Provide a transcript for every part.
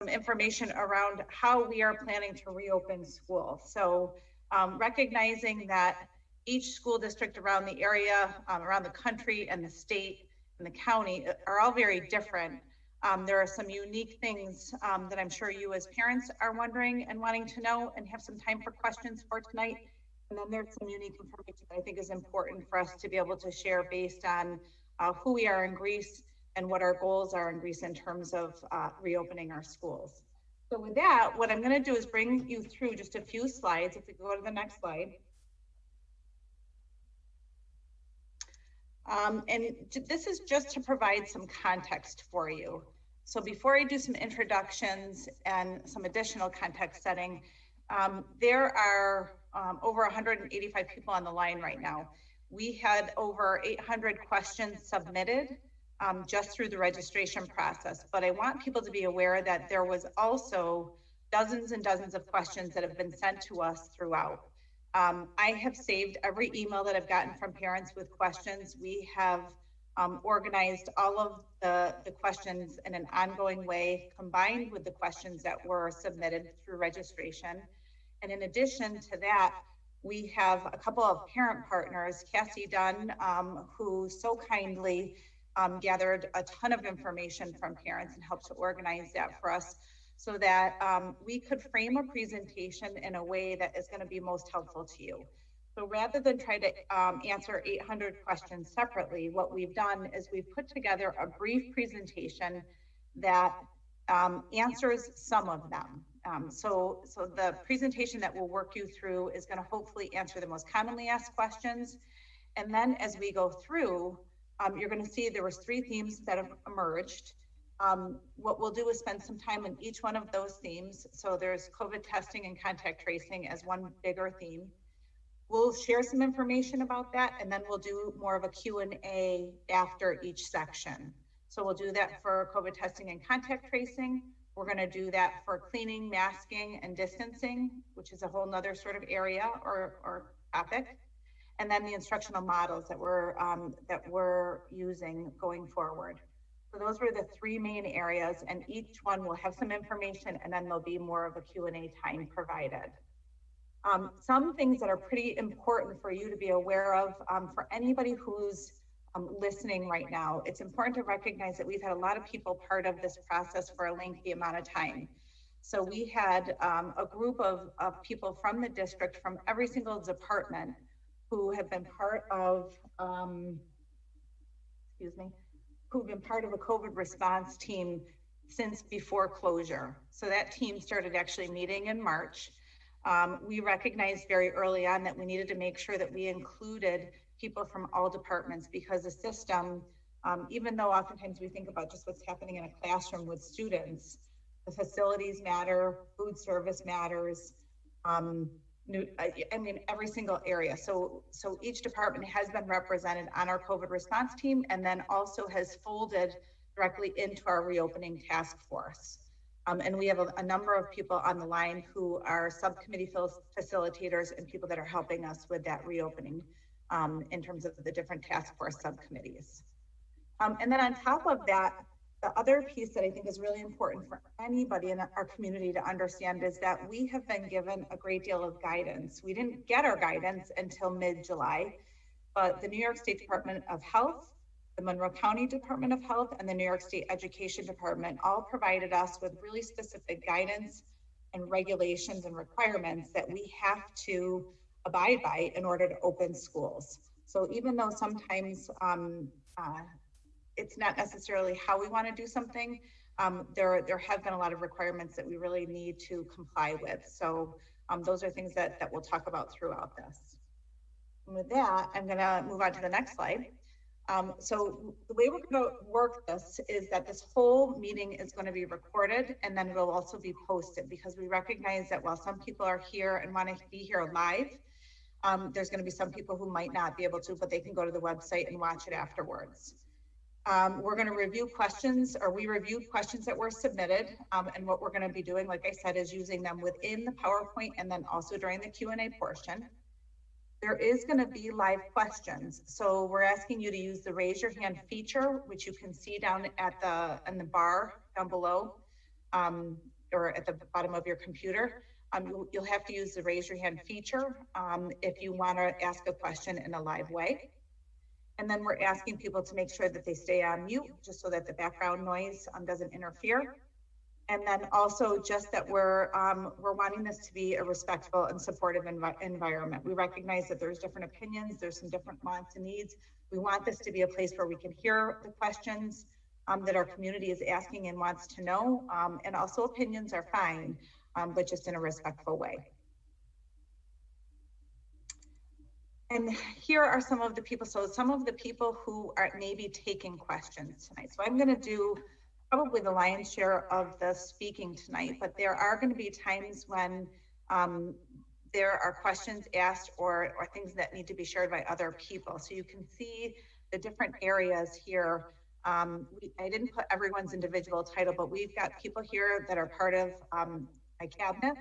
some information around how we are planning to reopen schools. So recognizing that each school district around the area, around the country and the state and the county are all very different. There are some unique things that I'm sure you as parents are wondering and wanting to know and have some time for questions for tonight. And then there's some unique information that I think is important for us to be able to share based on who we are in Greece and what our goals are in Greece in terms of reopening our schools. So with that, what I'm going to do is bring you through just a few slides. If we go to the next slide. And this is just to provide some context for you. So before I do some introductions and some additional context setting, there are over 185 people on the line right now. We had over 800 questions submitted just through the registration process. But I want people to be aware that there was also dozens and dozens of questions that have been sent to us throughout. I have saved every email that I've gotten from parents with questions. We have organized all of the questions in an ongoing way, combined with the questions that were submitted through registration. And in addition to that, we have a couple of parent partners, Cassie Dunn, who so kindly gathered a ton of information from parents and helped to organize that for us so that we could frame a presentation in a way that is going to be most helpful to you. So rather than try to answer 800 questions separately, what we've done is we've put together a brief presentation that answers some of them. So the presentation that we'll work you through is going to hopefully answer the most commonly asked questions. And then as we go through, you're going to see there was 3 themes that have emerged. What we'll do is spend some time on each one of those themes. So there's COVID testing and contact tracing as one bigger theme. We'll share some information about that, and then we'll do more of a Q&A after each section. So we'll do that for COVID testing and contact tracing. We're going to do that for cleaning, masking, and distancing, which is a whole nother sort of area or topic. And then the instructional models that we're using going forward. So those were the 3 main areas, and each one will have some information, and then there'll be more of a Q&A time provided. Some things that are pretty important for you to be aware of for anybody who's listening right now, it's important to recognize that we've had a lot of people part of this process for a lengthy amount of time. So we had a group of people from the district, from every single department, who have been part of, who've been part of a COVID response team since before closure. So that team started actually meeting in March. We recognized very early on that we needed to make sure that we included people from all departments, because the system, even though oftentimes we think about just what's happening in a classroom with students, the facilities matter, food service matters, I mean, every single area. So each department has been represented on our COVID response team, and then also has folded directly into our reopening task force. And we have a number of people on the line who are subcommittee facilitators and people that are helping us with that reopening in terms of the different task force subcommittees. And then on top of that, the other piece that I think is really important for anybody in our community to understand is that we have been given a great deal of guidance. We didn't get our guidance until mid-July, but the New York State Department of Health, the Monroe County Department of Health, and the New York State Education Department all provided us with really specific guidance and regulations and requirements that we have to abide by in order to open schools. So even though sometimes it's not necessarily how we want to do something, there have been a lot of requirements that we really need to comply with. So those are things that we'll talk about throughout this. And with that, I'm going to move on to the next slide. So the way we're going to work this is that this whole meeting is going to be recorded, and then it'll also be posted, because we recognize that while some people are here and want to be here live, there's going to be some people who might not be able to, but they can go to the website and watch it afterwards. We're going to review questions, or we reviewed questions that were submitted, and what we're going to be doing, like I said, is using them within the PowerPoint and then also during the Q&A portion. There is going to be live questions. So we're asking you to use the raise your hand feature, which you can see down at in the bar down below. or at the bottom of your computer. You'll have to use the raise your hand feature if you want to ask a question in a live way. And then we're asking people to make sure that they stay on mute just so that the background noise doesn't interfere. And then also just that we're wanting this to be a respectful and supportive environment. We recognize that there's different opinions, there's some different wants and needs. We want this to be a place where we can hear the questions that our community is asking and wants to know. And also opinions are fine, but just in a respectful way. And here are some of the people. So some of the people who are maybe taking questions tonight. So I'm going to do probably the lion's share of the speaking tonight, but there are going to be times when there are questions asked or things that need to be shared by other people. So you can see the different areas here. I didn't put everyone's individual title, but we've got people here that are part of my cabinet.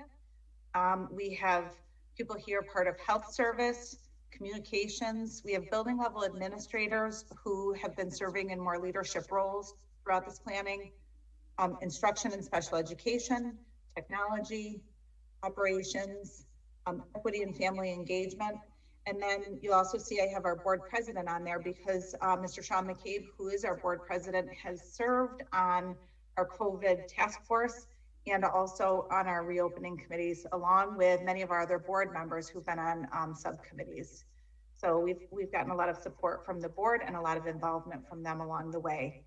We have people here part of health service, communications. We have building level administrators who have been serving in more leadership roles throughout this planning, instruction and special education, technology, operations, equity and family engagement. And then you'll also see I have our board president on there because Mr. Sean McCabe, who is our board president, has served on our COVID task force and also on our reopening committees, along with many of our other board members who've been on subcommittees. So we've gotten a lot of support from the board and a lot of involvement from them along the way.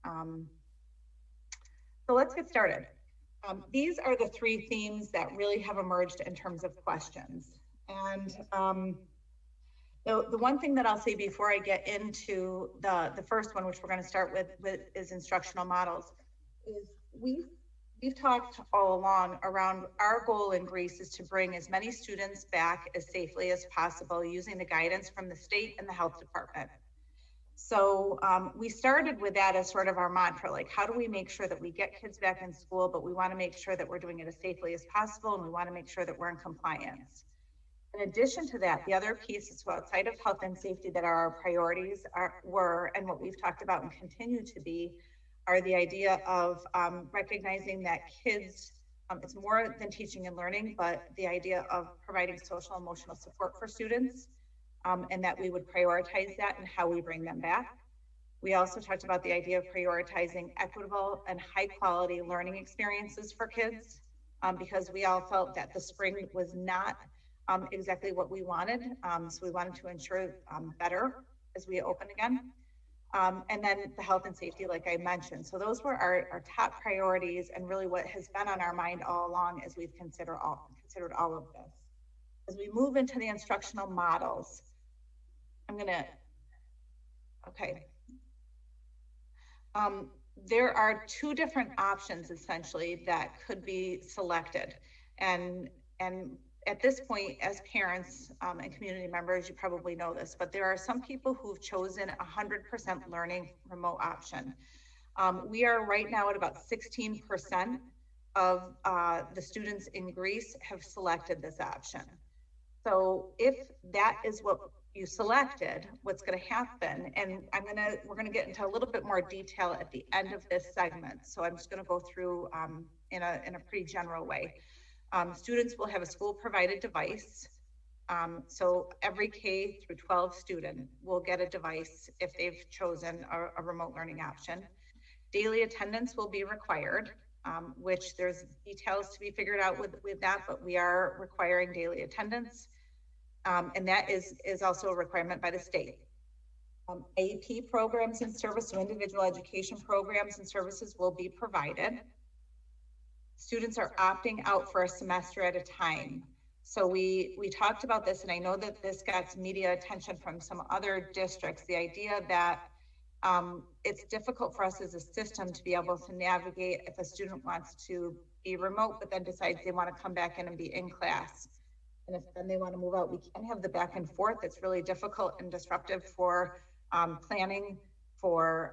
So let's get started. These are the three themes that really have emerged in terms of questions. And the one thing that I'll say before I get into the first one, which we're going to start with is instructional models, is we've talked all along around our goal in Greece is to bring as many students back as safely as possible using the guidance from the state and the health department. So we started with that as sort of our mantra, like how do we make sure that we get kids back in school, but we want to make sure that we're doing it as safely as possible, and we want to make sure that we're in compliance. In addition to that, the other pieces outside of health and safety that are our priorities were, and what we've talked about and continue to be, are the idea of recognizing that kids, it's more than teaching and learning, but the idea of providing social and emotional support for students, and that we would prioritize that and how we bring them back. We also talked about the idea of prioritizing equitable and high quality learning experiences for kids, because we all felt that the spring was not exactly what we wanted. So we wanted to ensure better as we open again. And then the health and safety, like I mentioned. So those were our top priorities and really what has been on our mind all along as we've considered all of this. As we move into the instructional models, there are two different options essentially that could be selected. And at this point, as parents and community members, you probably know this, but there are some people who've chosen 100% learning remote option. We are right now at about 16% of the students in Greece have selected this option. So if that is what you selected, what's going to happen, and we're going to get into a little bit more detail at the end of this segment. So I'm just going to go through in a pretty general way. Students will have a school provided device. So every K through 12 student will get a device if they've chosen a remote learning option. Daily attendance will be required, which there's details to be figured out with that, but we are requiring daily attendance. And that is also a requirement by the state. IEP programs and service, so individual education programs and services will be provided. Students are opting out for a semester at a time. So we talked about this, and I know that this got some media attention from some other districts, the idea that it's difficult for us as a system to be able to navigate if a student wants to be remote, but then decides they want to come back in and be in class. And if then they want to move out, we can't have the back and forth. It's really difficult and disruptive for planning, for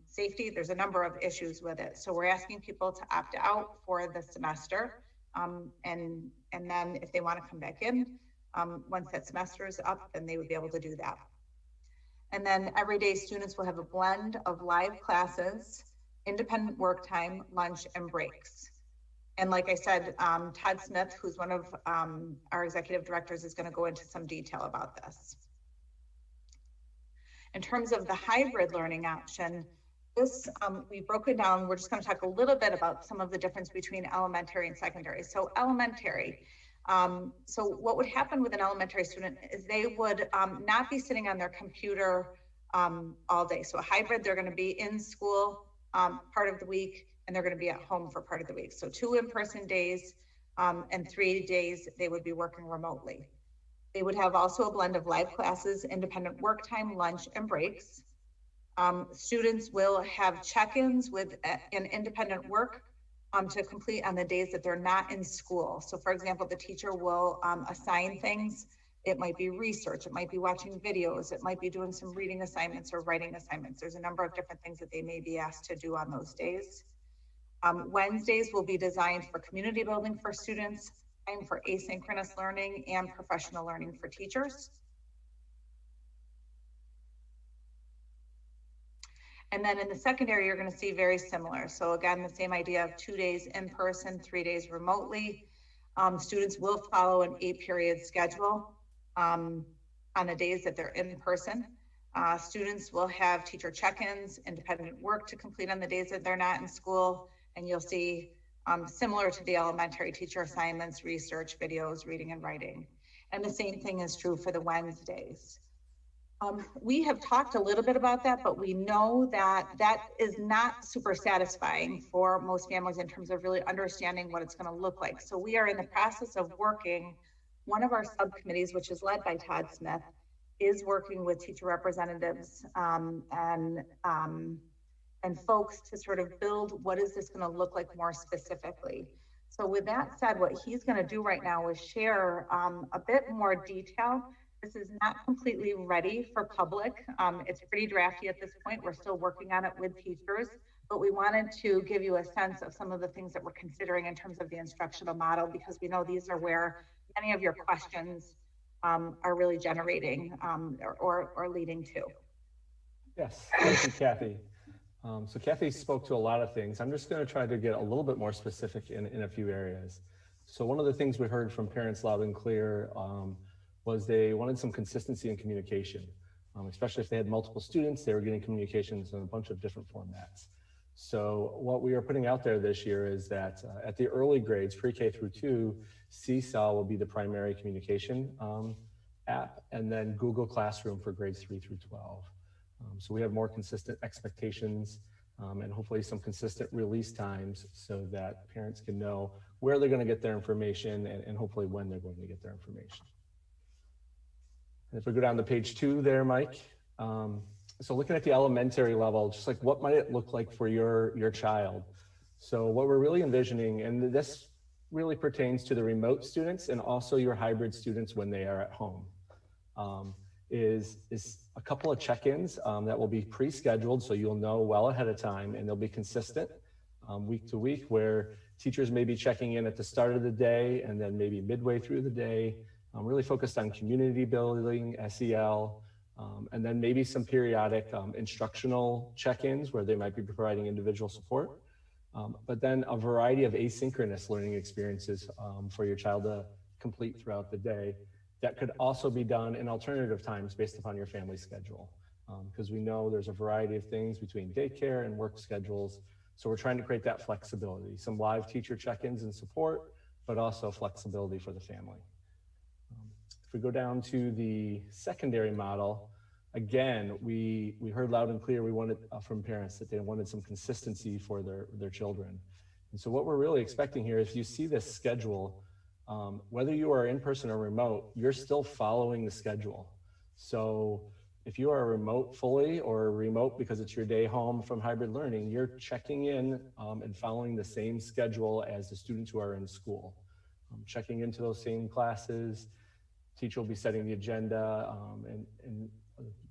safety. There's a number of issues with it. So we're asking people to opt out for the semester. And then if they want to come back in, once that semester is up, then they would be able to do that. And then every day students will have a blend of live classes independent work time, lunch, and breaks. And like I said, Todd Smith, who's one of our executive directors, is going to go into some detail about this. In terms of the hybrid learning option, this we broke it down. We're just going to talk a little bit about some of the difference between elementary and secondary. So elementary, so what would happen with an elementary student is they would not be sitting on their computer all day. So a hybrid, they're going to be in school part of the week, and they're going to be at home for part of the week. So 2 in-person days and 3 days they would be working remotely. They would have also a blend of live classes, independent work time, lunch, and breaks. Students will have check-ins with an independent work to complete on the days that they're not in school. So for example, the teacher will assign things. It might be research, it might be watching videos, it might be doing some reading assignments or writing assignments. There's a number of different things that they may be asked to do on those days. Wednesdays will be designed for community building for students, time for asynchronous learning and professional learning for teachers. And then in the secondary, you're going to see very similar. So again, the same idea of 2 days in person, 3 days remotely. Students will follow an 8-period schedule on the days that they're in person. Students will have teacher check-ins, independent work to complete on the days that they're not in school. And you'll see similar to the elementary, teacher assignments, research, videos, reading and writing. And the same thing is true for the Wednesdays. We have talked a little bit about that, but we know that that is not super satisfying for most families in terms of really understanding what it's going to look like. So we are in the process of working. One of our subcommittees, which is led by Todd Smith, is working with teacher representatives and folks to sort of build what is this going to look like more specifically. So with that said, what he's going to do right now is share a bit more detail. This is not completely ready for public. It's pretty drafty at this point. We're still working on it with teachers, but we wanted to give you a sense of some of the things that we're considering in terms of the instructional model, because we know these are where many of your questions are really generating or leading to. Yes, thank you, Kathy. So Kathy spoke to a lot of things. I'm just going to try to get a little bit more specific in a few areas. So one of the things we heard from parents loud and clear was they wanted some consistency in communication, especially if they had multiple students, they were getting communications in a bunch of different formats. So what we are putting out there this year is that at the early grades, pre-K through 2, Seesaw will be the primary communication app, and then Google Classroom for grades 3 through 12. So we have more consistent expectations and hopefully some consistent release times so that parents can know where they're going to get their information and hopefully when they're going to get their information. And if we go down to page 2 there, Mike. So looking at the elementary level, just like what might it look like for your child? So what we're really envisioning, and this really pertains to the remote students and also your hybrid students when they are at home, is a couple of check-ins that will be pre-scheduled, so you'll know well ahead of time, and they'll be consistent week to week, where teachers may be checking in at the start of the day and then maybe midway through the day, really focused on community building, SEL, and then maybe some periodic instructional check-ins where they might be providing individual support, but then a variety of asynchronous learning experiences for your child to complete throughout the day. That could also be done in alternative times based upon your family schedule, because we know there's a variety of things between daycare and work schedules. So we're trying to create that flexibility, some live teacher check-ins and support, but also flexibility for the family. If we go down to the secondary model, again, we heard loud and clear we wanted from parents that they wanted some consistency for their children. And so what we're really expecting here is you see this schedule, whether you are in person or remote, you're still following the schedule. So if you are remote fully or remote because it's your day home from hybrid learning, you're checking in and following the same schedule as the students who are in school. Checking into those same classes, teacher will be setting the agenda and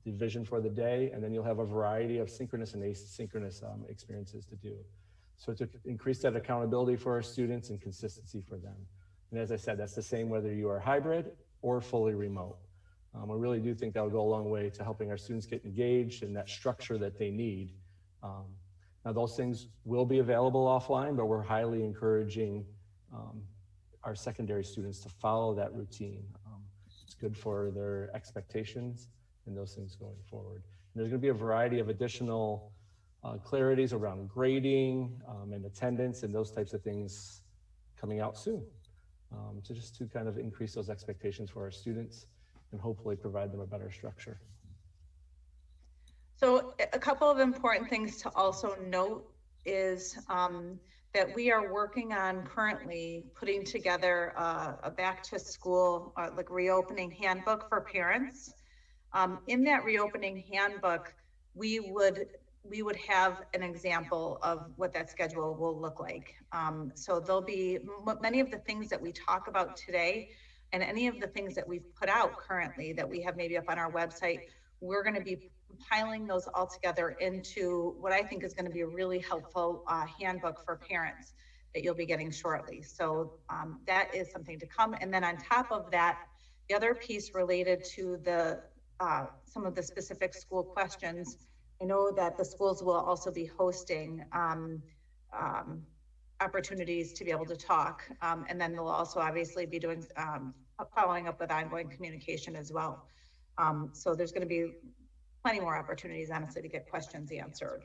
the vision for the day, and then you'll have a variety of synchronous and asynchronous experiences to do. So to increase that accountability for our students and consistency for them. And as I said, that's the same whether you are hybrid or fully remote. I really do think that will go a long way to helping our students get engaged in that structure that they need. Now, those things will be available offline, but we're highly encouraging our secondary students to follow that routine. It's good for their expectations and those things going forward. And there's going to be a variety of additional clarities around grading and attendance and those types of things coming out soon. Just to kind of increase those expectations for our students and hopefully provide them a better structure. So a couple of important things to also note is that we are working on currently putting together a back to school, like reopening handbook for parents. In that reopening handbook, we would have an example of what that schedule will look like. So there'll be many of the things that we talk about today and any of the things that we've put out currently that we have maybe up on our website, we're going to be compiling those all together into what I think is going to be a really helpful handbook for parents that you'll be getting shortly. So that is something to come. And then on top of that, the other piece related to the some of the specific school questions, I know that the schools will also be hosting opportunities to be able to talk. And then they'll also obviously be doing following up with ongoing communication as well. So there's going to be plenty more opportunities, honestly, to get questions answered.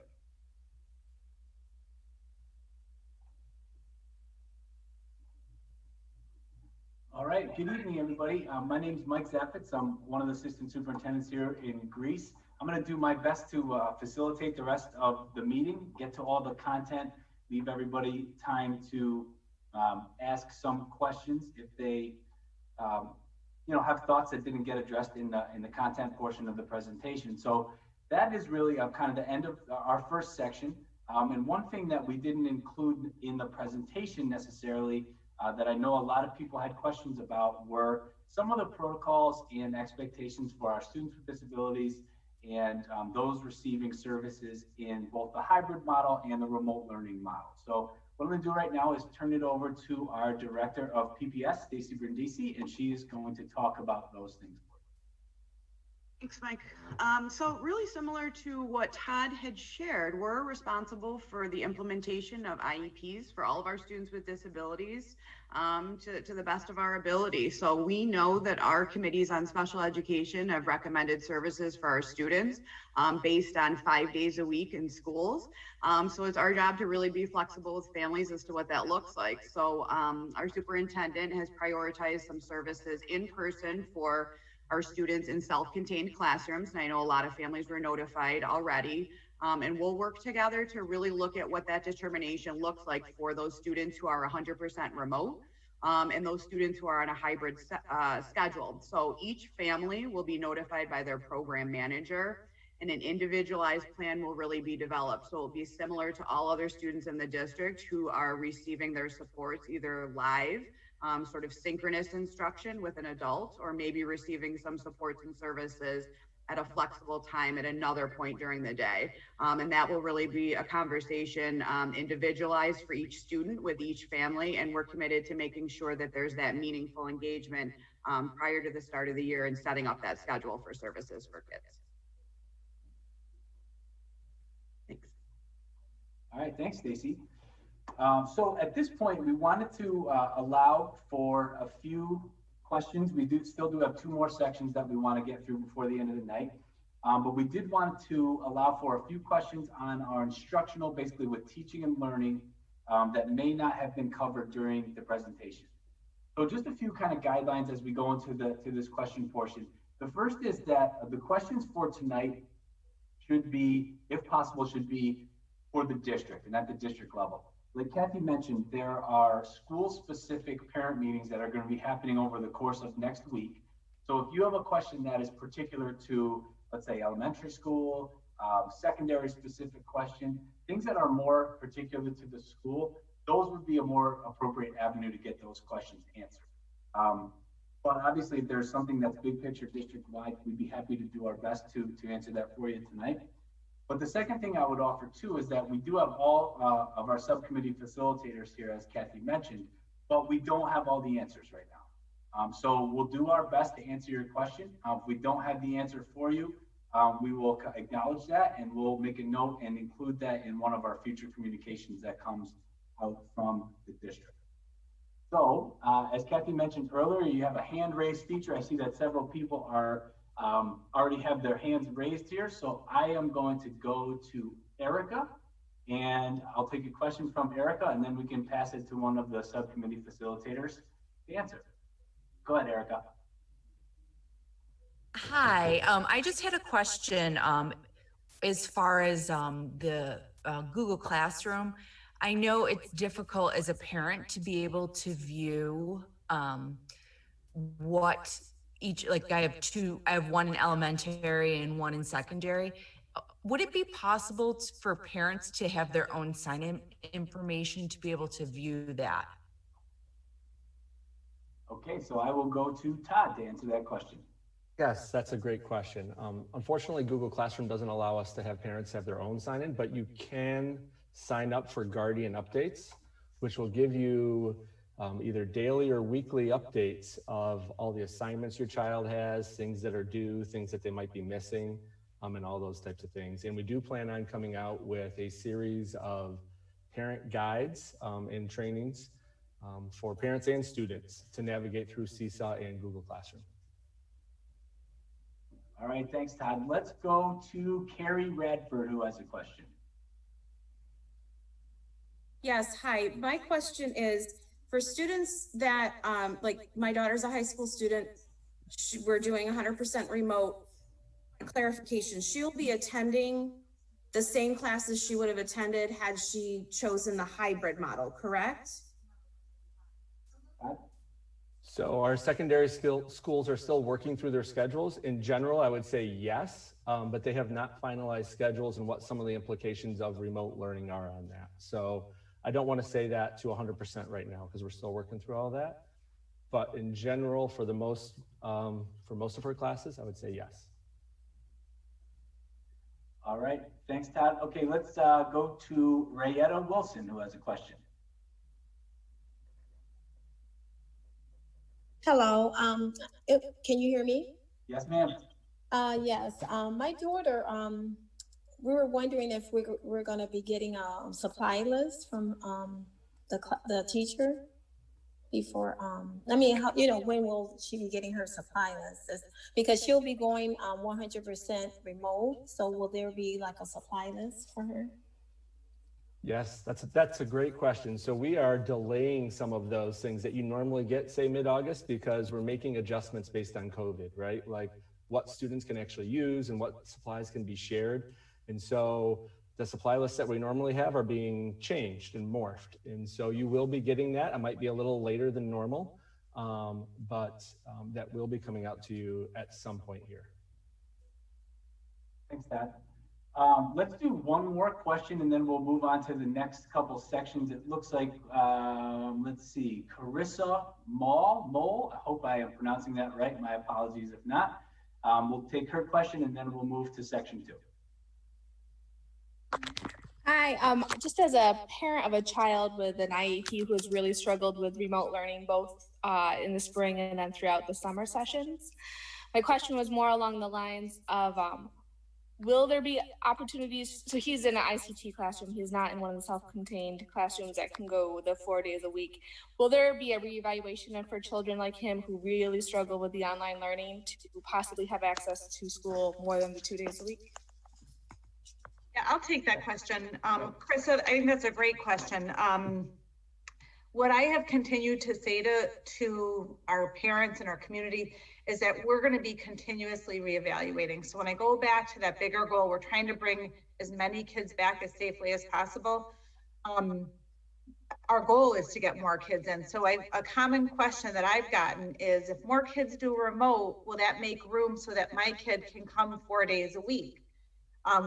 All right, good evening, everybody. My name is Mike Zappitz. I'm one of the assistant superintendents here in Greece. I'm going to do my best to facilitate the rest of the meeting, get to all the content, leave everybody time to ask some questions if they have thoughts that didn't get addressed in the content portion of the presentation. So that is really kind of the end of our first section. And one thing that we didn't include in the presentation necessarily that I know a lot of people had questions about were some of the protocols and expectations for our students with disabilities and those receiving services in both the hybrid model and the remote learning model. So what I'm going to do right now is turn it over to our director of PPS, Stacey Brindisi, and she is going to talk about those things. Thanks, Mike. So really similar to what Todd had shared, we're responsible for the implementation of IEPs for all of our students with disabilities to the best of our ability. So we know that our committees on special education have recommended services for our students based on 5 days a week in schools. So it's our job to really be flexible with families as to what that looks like. So our superintendent has prioritized some services in person for our students in self-contained classrooms. And I know a lot of families were notified already. And we'll work together to really look at what that determination looks like for those students who are 100% remote and those students who are on a hybrid schedule. So each family will be notified by their program manager and an individualized plan will really be developed. So it'll be similar to all other students in the district who are receiving their supports either live, sort of synchronous instruction with an adult, or maybe receiving some supports and services at a flexible time at another point during the day. And that will really be a conversation individualized for each student with each family. And we're committed to making sure that there's that meaningful engagement prior to the start of the year and setting up that schedule for services for kids. Thanks. All right, thanks, Stacey. So at this point, we wanted to allow for a few questions. We still do have 2 more sections that we want to get through before the end of the night. But we did want to allow for a few questions on our instructional, basically with teaching and learning that may not have been covered during the presentation. So just a few kind of guidelines as we go into this question portion. The first is that the questions for tonight should be, if possible, should be for the district and at the district level. Like Kathy mentioned, there are school-specific parent meetings that are going to be happening over the course of next week. So if you have a question that is particular to, let's say, elementary school, secondary specific question, things that are more particular to the school, those would be a more appropriate avenue to get those questions answered. But obviously, if there's something that's big picture district-wide, we'd be happy to do our best to answer that for you tonight. But the second thing I would offer too is that we do have all of our subcommittee facilitators here, as Kathy mentioned, but we don't have all the answers right now. So we'll do our best to answer your question. If we don't have the answer for you, we will acknowledge that and we'll make a note and include that in one of our future communications that comes out from the district. So as Kathy mentioned earlier, you have a hand raise feature. I see that several people are already have their hands raised here. So I am going to go to Erica and I'll take a question from Erica and then we can pass it to one of the subcommittee facilitators to answer. Go ahead, Erica. Hi, I just had a question as far as the Google Classroom. I know it's difficult as a parent to be able to view what each, like I have one in elementary and one in secondary. Would it be possible for parents to have their own sign-in information to be able to view that? Okay, so I will go to Todd to answer that question. Yes, that's a great question. Unfortunately, Google Classroom doesn't allow us to have parents have their own sign-in, but you can sign up for Guardian updates, which will give you either daily or weekly updates of all the assignments your child has, things that are due, things that they might be missing, and all those types of things. And we do plan on coming out with a series of parent guides and trainings for parents and students to navigate through Seesaw and Google Classroom. All right, thanks, Todd. Let's go to Carrie Radford, who has a question. Yes, hi. My question is for students that, like my daughter's a high school student, we're doing 100% remote. Clarification, she'll be attending the same classes she would have attended had she chosen the hybrid model, correct? So our secondary schools are still working through their schedules. In general, I would say yes, but they have not finalized schedules and what some of the implications of remote learning are on that. So I don't want to say that to 100% right now because we're still working through all that. But in general, for most of her classes, I would say yes. All right, thanks, Todd. Okay, let's go to Rayetta Wilson, who has a question. Hello, can you hear me? Yes, ma'am. Yes, my daughter, we were wondering if we're gonna be getting a supply list from the teacher before, I mean, how, when will she be getting her supply list? Because she'll be going 100% remote, so will there be like a supply list for her? Yes, that's a great question. So we are delaying some of those things that you normally get, say mid-August, because we're making adjustments based on COVID, right? Like what students can actually use and what supplies can be shared. And so the supply lists that we normally have are being changed and morphed. And so you will be getting that. It might be a little later than normal, but that will be coming out to you at some point here. Thanks, Dad. Let's do one more question and then we'll move on to the next couple sections. It looks like, let's see, Carissa Mole, I hope I am pronouncing that right. My apologies if not. We'll take her question and then we'll move to section 2. Hi, just as a parent of a child with an IEP who has really struggled with remote learning, both in the spring and then throughout the summer sessions, my question was more along the lines of, will there be opportunities? So he's in an ICT classroom. He's not in one of the self-contained classrooms that can go the 4 days a week. Will there be a reevaluation for children like him who really struggle with the online learning to possibly have access to school more than the 2 days a week? Yeah, I'll take that question. Chris, I think that's a great question. What I have continued to say to our parents and our community is that we're going to be continuously reevaluating. So when I go back to that bigger goal, we're trying to bring as many kids back as safely as possible. Our goal is to get more kids in. So a common question that I've gotten is, if more kids do remote, will that make room so that my kid can come 4 days a week?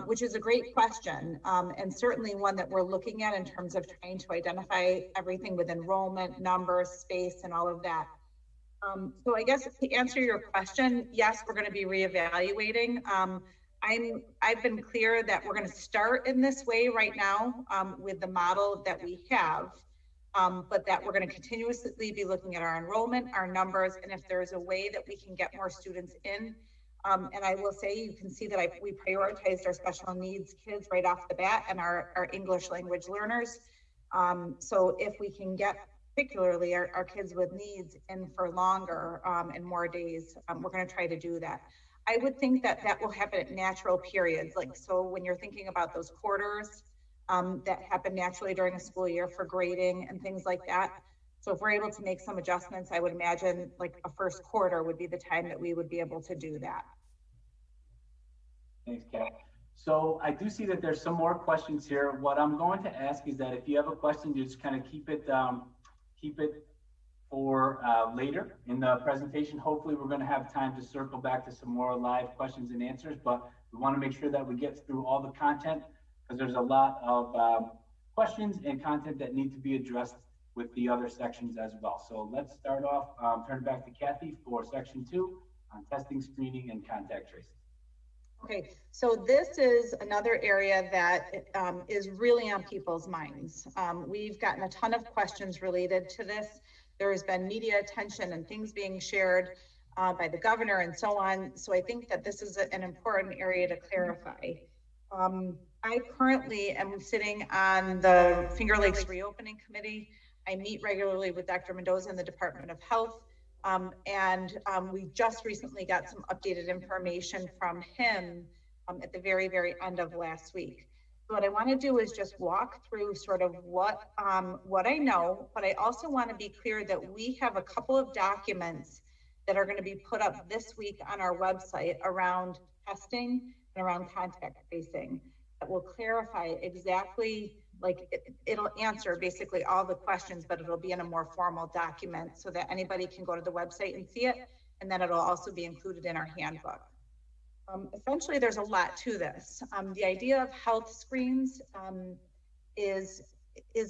Which is a great question, and certainly one that we're looking at in terms of trying to identify everything with enrollment, numbers, space, and all of that. So I guess to answer your question, yes, we're going to be reevaluating. I've been clear that we're going to start in this way right now with the model that we have, but that we're going to continuously be looking at our enrollment, our numbers, and if there's a way that we can get more students in, And I will say, you can see that we prioritized our special needs kids right off the bat and our English language learners. So if we can get particularly our kids with needs in for longer and more days, we're going to try to do that. I would think that that will happen at natural periods. Like, so when you're thinking about those quarters that happen naturally during a school year for grading and things like that. So if we're able to make some adjustments, I would imagine like a first quarter would be the time that we would be able to do that. Thanks, Kat. So I do see that there's some more questions here. What I'm going to ask is that if you have a question, you just kind of keep it for later in the presentation. Hopefully we're going to have time to circle back to some more live questions and answers, but we want to make sure that we get through all the content because there's a lot of questions and content that need to be addressed with the other sections as well. So let's start off, turn it back to Kathy for section 2 on testing, screening, and contact tracing. Okay, so this is another area that is really on people's minds. We've gotten a ton of questions related to this. There has been media attention and things being shared by the governor and so on. So I think that this is an important area to clarify. I currently am sitting on the Finger Lakes Reopening Committee. I meet regularly with Dr. Mendoza in the Department of Health. We just recently got some updated information from him at the very, very end of last week. So what I want to do is just walk through sort of what I know, but I also want to be clear that we have a couple of documents that are going to be put up this week on our website around testing and around contact tracing that will clarify exactly, like it'll answer basically all the questions, but it'll be in a more formal document so that anybody can go to the website and see it. And then it'll also be included in our handbook. Essentially, there's a lot to this. The idea of health screens is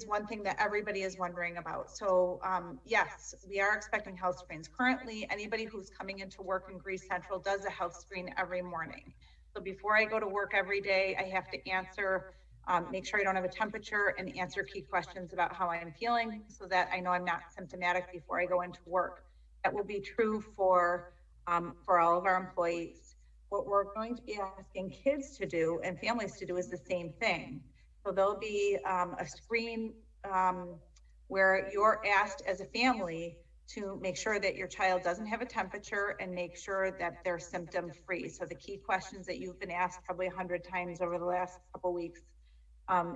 one thing that everybody is wondering about. So yes, we are expecting health screens. Currently, anybody who's coming into work in Greece Central does a health screen every morning. So before I go to work every day, I have to answer, make sure I don't have a temperature and answer key questions about how I'm feeling so that I know I'm not symptomatic before I go into work. That will be true for all of our employees. What we're going to be asking kids to do and families to do is the same thing. So there'll be a screen where you're asked as a family to make sure that your child doesn't have a temperature and make sure that they're symptom free. So the key questions that you've been asked probably 100 times over the last couple of weeks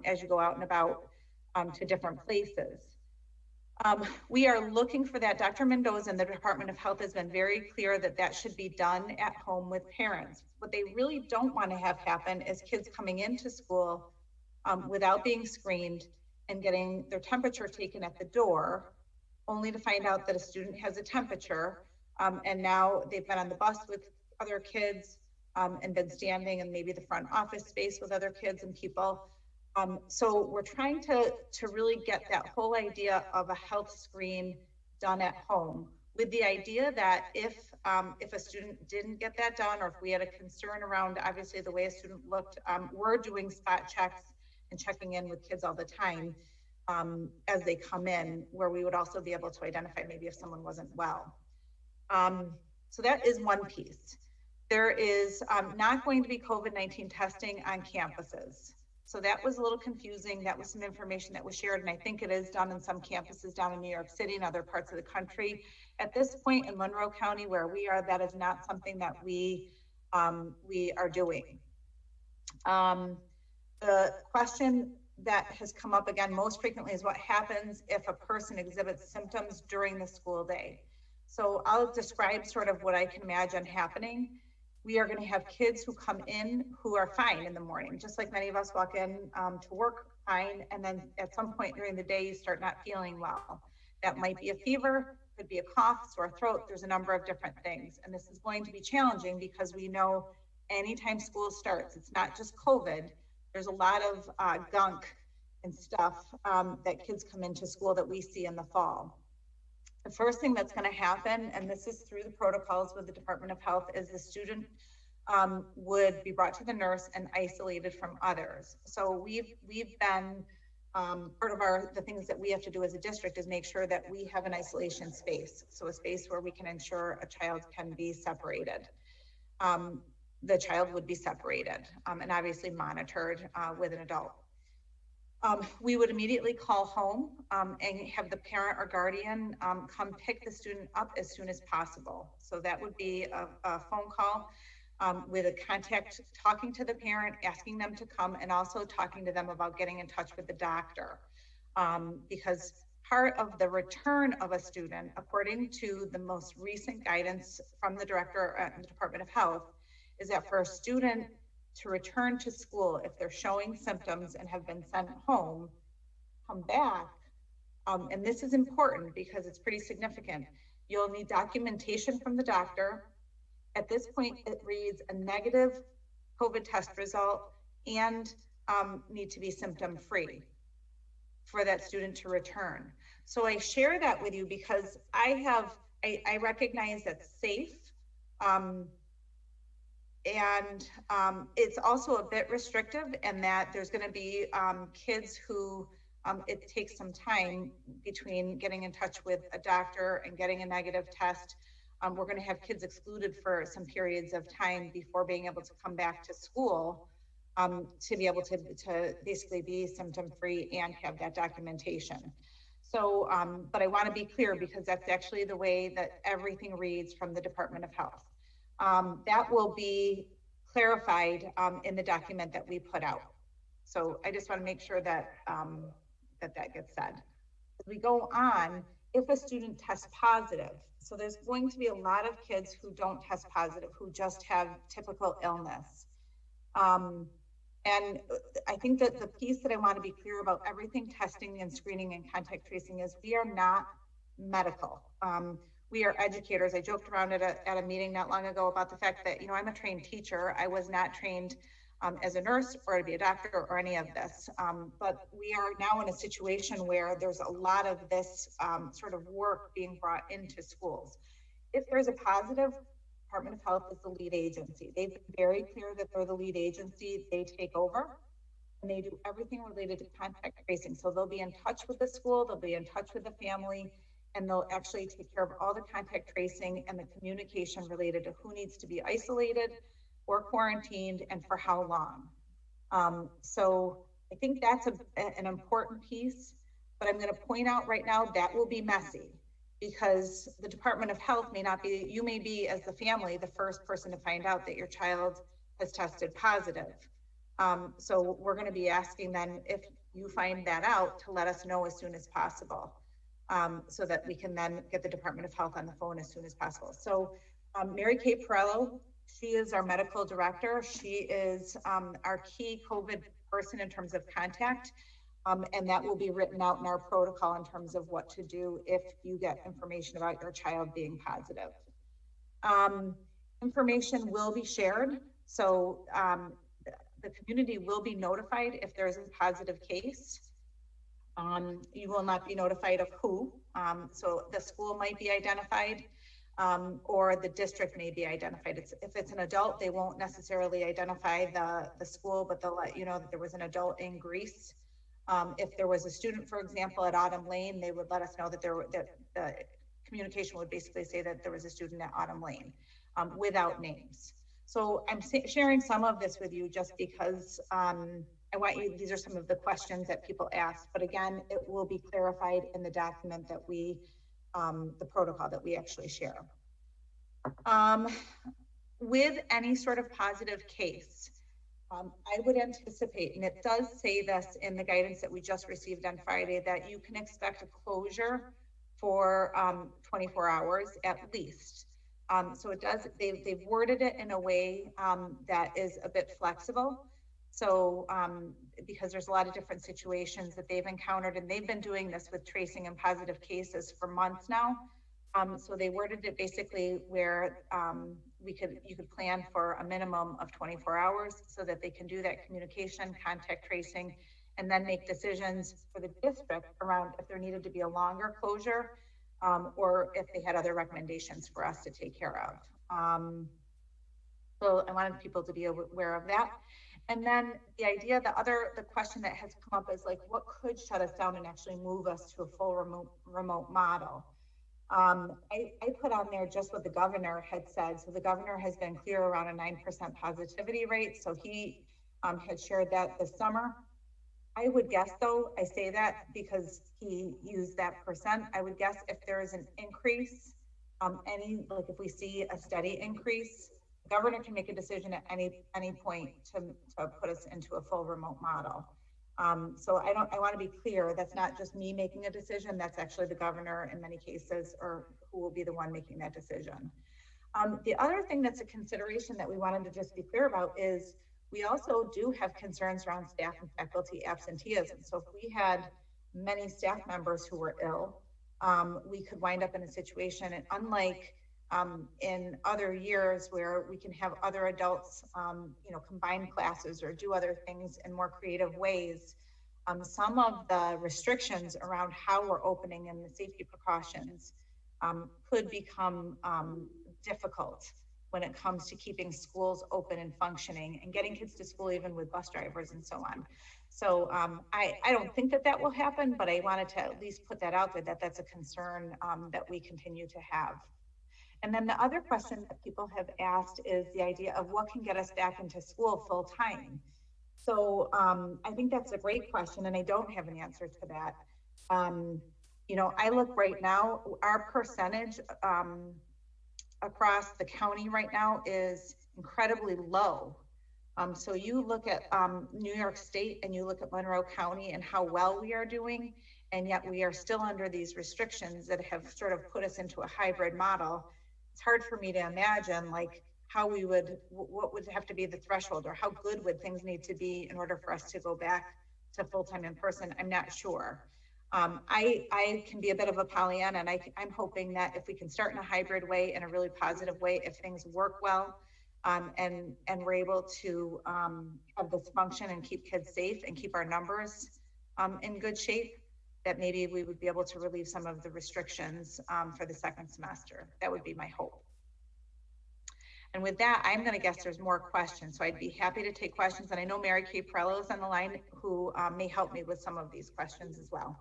as you go out and about to different places. We are looking for that. Dr. Mendoza and the Department of Health has been very clear that that should be done at home with parents. What they really don't want to have happen is kids coming into school without being screened and getting their temperature taken at the door, only to find out that a student has a temperature. And now they've been on the bus with other kids and been standing in maybe the front office space with other kids and people. So we're trying to really get that whole idea of a health screen done at home with the idea that if a student didn't get that done, or if we had a concern around obviously the way a student looked, we're doing spot checks and checking in with kids all the time as they come in, where we would also be able to identify maybe if someone wasn't well. So that is one piece. There is not going to be COVID-19 testing on campuses. So that was a little confusing. That was some information that was shared, and I think it is done in some campuses down in New York City and other parts of the country. At this point in Monroe County, where we are, that is not something that we are doing. The question that has come up again most frequently is what happens if a person exhibits symptoms during the school day. So I'll describe sort of what I can imagine happening. We are going to have kids who come in who are fine in the morning, just like many of us walk in to work fine, and then at some point during the day you start not feeling well. That might be a fever, could be a cough, sore throat. There's a number of different things, and this is going to be challenging because we know anytime school starts, it's not just COVID. There's a lot of gunk and stuff that kids come into school that we see in the fall. The first thing that's going to happen, and this is through the protocols with the Department of Health, is the student would be brought to the nurse and isolated from others. So we've been, part of the things that we have to do as a district is make sure that we have an isolation space. So a space where we can ensure a child can be separated. the child would be separated and obviously monitored with an adult. We would immediately call home and have the parent or guardian come pick the student up as soon as possible. So that would be a phone call with a contact, talking to the parent, asking them to come, and also talking to them about getting in touch with the doctor. Because part of the return of a student, according to the most recent guidance from the director at the Department of Health, is that for a student to return to school, if they're showing symptoms and have been sent home, come back, and this is important because it's pretty significant, you'll need documentation from the doctor. At this point, it reads a negative COVID test result and need to be symptom-free for that student to return. So I share that with you because I recognize that's safe. And it's also a bit restrictive in that there's going to be kids who it takes some time between getting in touch with a doctor and getting a negative test. We're going to have kids excluded for some periods of time before being able to come back to school to be able to basically be symptom-free and have that documentation. So, but I want to be clear because that's actually the way that everything reads from the Department of Health. That will be clarified in the document that we put out. So I just want to make sure that that gets said. As we go on, if a student tests positive, so there's going to be a lot of kids who don't test positive, who just have typical illness. And I think that the piece that I want to be clear about everything testing and screening and contact tracing is we are not medical. We are educators. I joked around at a meeting not long ago about the fact that, you know, I'm a trained teacher. I was not trained as a nurse or to be a doctor or any of this. But we are now in a situation where there's a lot of this sort of work being brought into schools. If there's a positive, Department of Health is the lead agency. They've been very clear that they're the lead agency. They take over and they do everything related to contact tracing. So they'll be in touch with the school, they'll be in touch with the family, and they'll actually take care of all the contact tracing and the communication related to who needs to be isolated or quarantined and for how long. So I think that's an important piece, but I'm going to point out right now that will be messy because the Department of Health may not be, you may be as the family, the first person to find out that your child has tested positive. So we're going to be asking then if you find that out to let us know as soon as possible. So that we can then get the Department of Health on the phone as soon as possible. So Mary Kay Perello, she is our medical director. She is our key COVID person in terms of contact. And that will be written out in our protocol in terms of what to do if you get information about your child being positive. Information will be shared. So the community will be notified if there's a positive case. You will not be notified of who. So the school might be identified or the district may be identified. If it's an adult, they won't necessarily identify the school, but they'll let you know that there was an adult in Greece. If there was a student, for example, at Autumn Lane, they would let us know that the communication would basically say that there was a student at Autumn Lane without names. So I'm sharing some of this with you just because I want you, these are some of the questions that people ask, but again, it will be clarified in the document that we, the protocol that we actually share. With any sort of positive case, I would anticipate, and it does say this in the guidance that we just received on Friday, that you can expect a closure for 24 hours at least. So it does, they've worded it in a way that is a bit flexible. So because there's a lot of different situations that they've encountered, and they've been doing this with tracing and positive cases for months now. So they worded it basically where you could plan for a minimum of 24 hours so that they can do that communication, contact tracing, and then make decisions for the district around if there needed to be a longer closure or if they had other recommendations for us to take care of. So I wanted people to be aware of that. And then the idea, the question that has come up is like, what could shut us down and actually move us to a full remote model? I put on there just what the governor had said. So the governor has been clear around a 9% positivity rate. So he had shared that this summer. I would guess though, I say that because he used that percent, I would guess if there is an increase, like if we see a steady increase, the governor can make a decision at any point to put us into a full remote model. So I want to be clear, that's not just me making a decision, that's actually the governor in many cases, or who will be the one making that decision. The other thing that's a consideration that we wanted to just be clear about is we also do have concerns around staff and faculty absenteeism. So if we had many staff members who were ill, we could wind up in a situation, and unlike in other years where we can have other adults, combine classes or do other things in more creative ways, some of the restrictions around how we're opening and the safety precautions could become difficult when it comes to keeping schools open and functioning and getting kids to school, even with bus drivers and so on. So I don't think that will happen, but I wanted to at least put that out there, that that's a concern that we continue to have. And then the other question that people have asked is the idea of what can get us back into school full time. So I think that's a great question, and I don't have an answer to that. I look right now, our percentage across the county right now is incredibly low. So you look at New York State and you look at Monroe County and how well we are doing, and yet we are still under these restrictions that have sort of put us into a hybrid model. It's hard for me to imagine like what would have to be the threshold, or how good would things need to be in order for us to go back to full-time in person. I'm not sure. I can be a bit of a Pollyanna, and I'm hoping that if we can start in a hybrid way, in a really positive way, if things work well, and we're able to have this function and keep kids safe and keep our numbers in good shape, that maybe we would be able to relieve some of the restrictions for the second semester. That would be my hope. And with that, I'm going to guess there's more questions. So I'd be happy to take questions. And I know Mary Kay Prello is on the line, who may help me with some of these questions as well.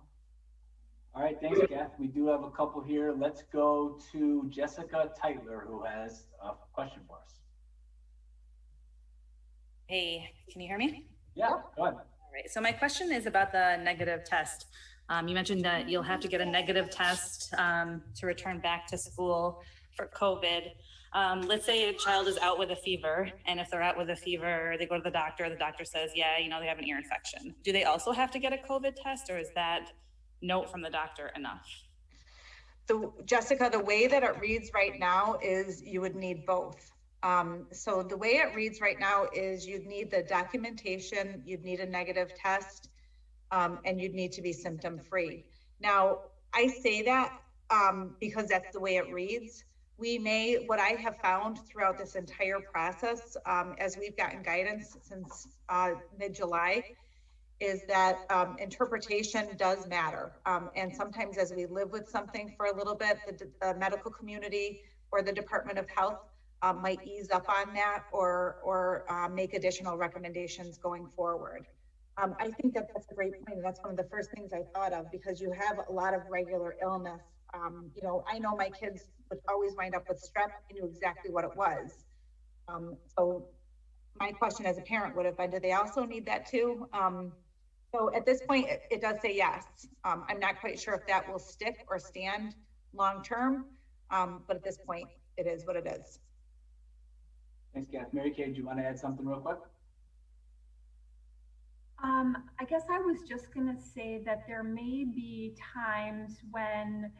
All right, thanks, Kath. We do have a couple here. Let's go to Jessica Tytler, who has a question for us. Hey, can you hear me? Yeah, go ahead. All right, so my question is about the negative test. You mentioned that you'll have to get a negative test to return back to school for COVID. Let's say a child is out with a fever, and if they're out with a fever, they go to the doctor says, yeah, they have an ear infection. Do they also have to get a COVID test, or is that note from the doctor enough? So Jessica, the way that it reads right now is you would need both. So the way it reads right now is you'd need the documentation, you'd need a negative test, and you'd need to be symptom free. Now, I say that because that's the way it reads. What I have found throughout this entire process, as we've gotten guidance since mid-July, is that interpretation does matter. And sometimes as we live with something for a little bit, the medical community or the Department of Health might ease up on that or make additional recommendations going forward. I think that that's a great point. And that's one of the first things I thought of, because you have a lot of regular illness. I know my kids would always wind up with strep. I knew exactly what it was. So my question as a parent would have been, do they also need that too? So at this point, it does say yes. I'm not quite sure if that will stick or stand long-term, but at this point, it is what it is. Thanks, Kath. Mary Kay, do you want to add something real quick? I guess I was just going to say that there may be times when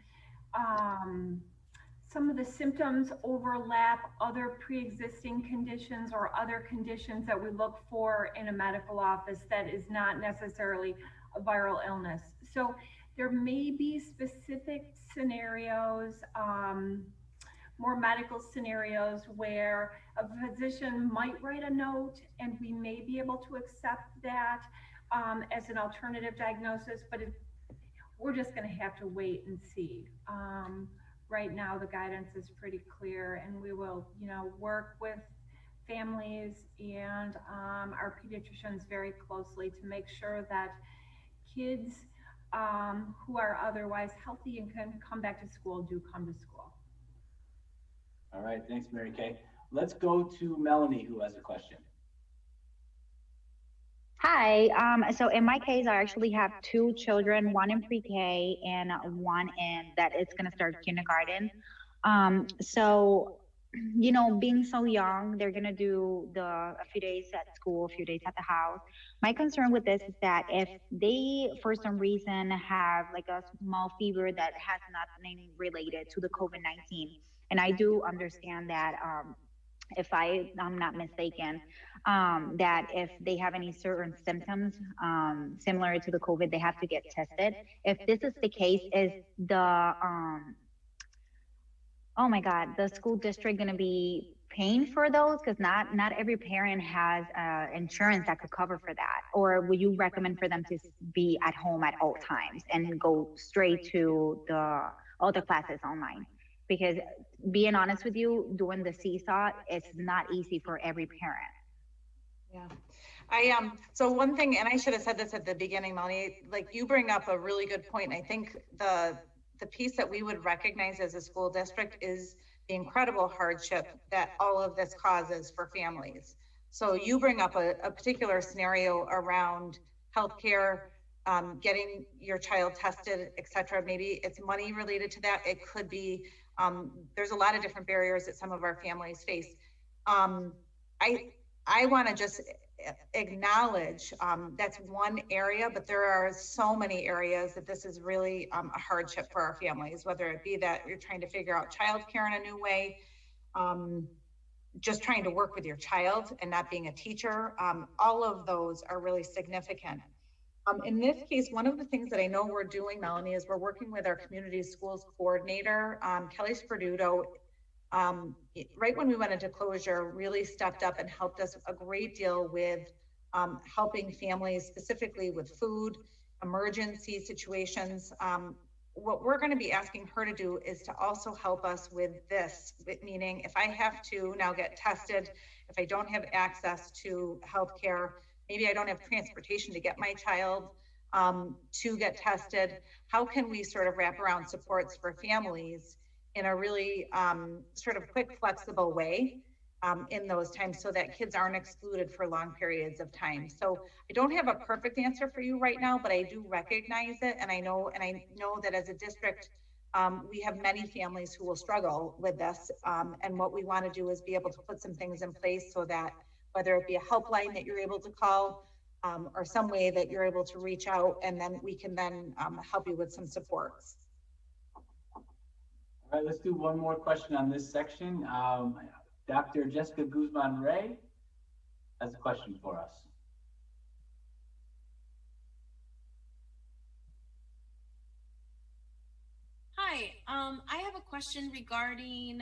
some of the symptoms overlap other pre-existing conditions or other conditions that we look for in a medical office that is not necessarily a viral illness. So there may be specific scenarios, more medical scenarios, where a physician might write a note and we may be able to accept that as an alternative diagnosis, but we're just going to have to wait and see. Right now, the guidance is pretty clear, and we will, work with families and our pediatricians very closely to make sure that kids who are otherwise healthy and can come back to school do come to school. All right, thanks, Mary Kay. Let's go to Melanie, who has a question. Hi. So in my case, I actually have two children, one in pre-K and one in that is going to start kindergarten. So, you know, being so young, they're going to do a few days at school, a few days at the house. My concern with this is that if they, for some reason, have like a small fever that has nothing related to the COVID-19, and I do understand that if I'm not mistaken, that if they have any certain symptoms similar to the COVID, they have to get tested. If this is the case, is oh my God, the school district going to be paying for those? Because not every parent has insurance that could cover for that. Or would you recommend for them to be at home at all times and go straight to all the classes online? Because being honest with you, doing the seesaw, it's not easy for every parent. Yeah. So one thing, and I should have said this at the beginning, Melanie, like you bring up a really good point. I think the piece that we would recognize as a school district is the incredible hardship that all of this causes for families. So you bring up a particular scenario around healthcare, getting your child tested, et cetera. Maybe it's money related to that. It could be, there's a lot of different barriers that some of our families face. I want to just acknowledge that's one area, but there are so many areas that this is really a hardship for our families, whether it be that you're trying to figure out childcare in a new way, just trying to work with your child and not being a teacher. All of those are really significant. In this case, one of the things that I know we're doing, Melanie, is we're working with our community schools coordinator, Kelly Sperduto. Right when we went into closure, really stepped up and helped us a great deal with helping families, specifically with food, emergency situations. What we're going to be asking her to do is to also help us with this, meaning if I have to now get tested, if I don't have access to healthcare, maybe I don't have transportation to get my child to get tested, how can we sort of wrap around supports for families in a really sort of quick, flexible way in those times so that kids aren't excluded for long periods of time. So I don't have a perfect answer for you right now, but I do recognize it. And I know that as a district, we have many families who will struggle with this. And what we want to do is be able to put some things in place so that whether it be a helpline that you're able to call or some way that you're able to reach out, and then we can then help you with some supports. All right, let's do one more question on this section. Dr. Jessica Guzman-Ray has a question for us. Hi, I have a question regarding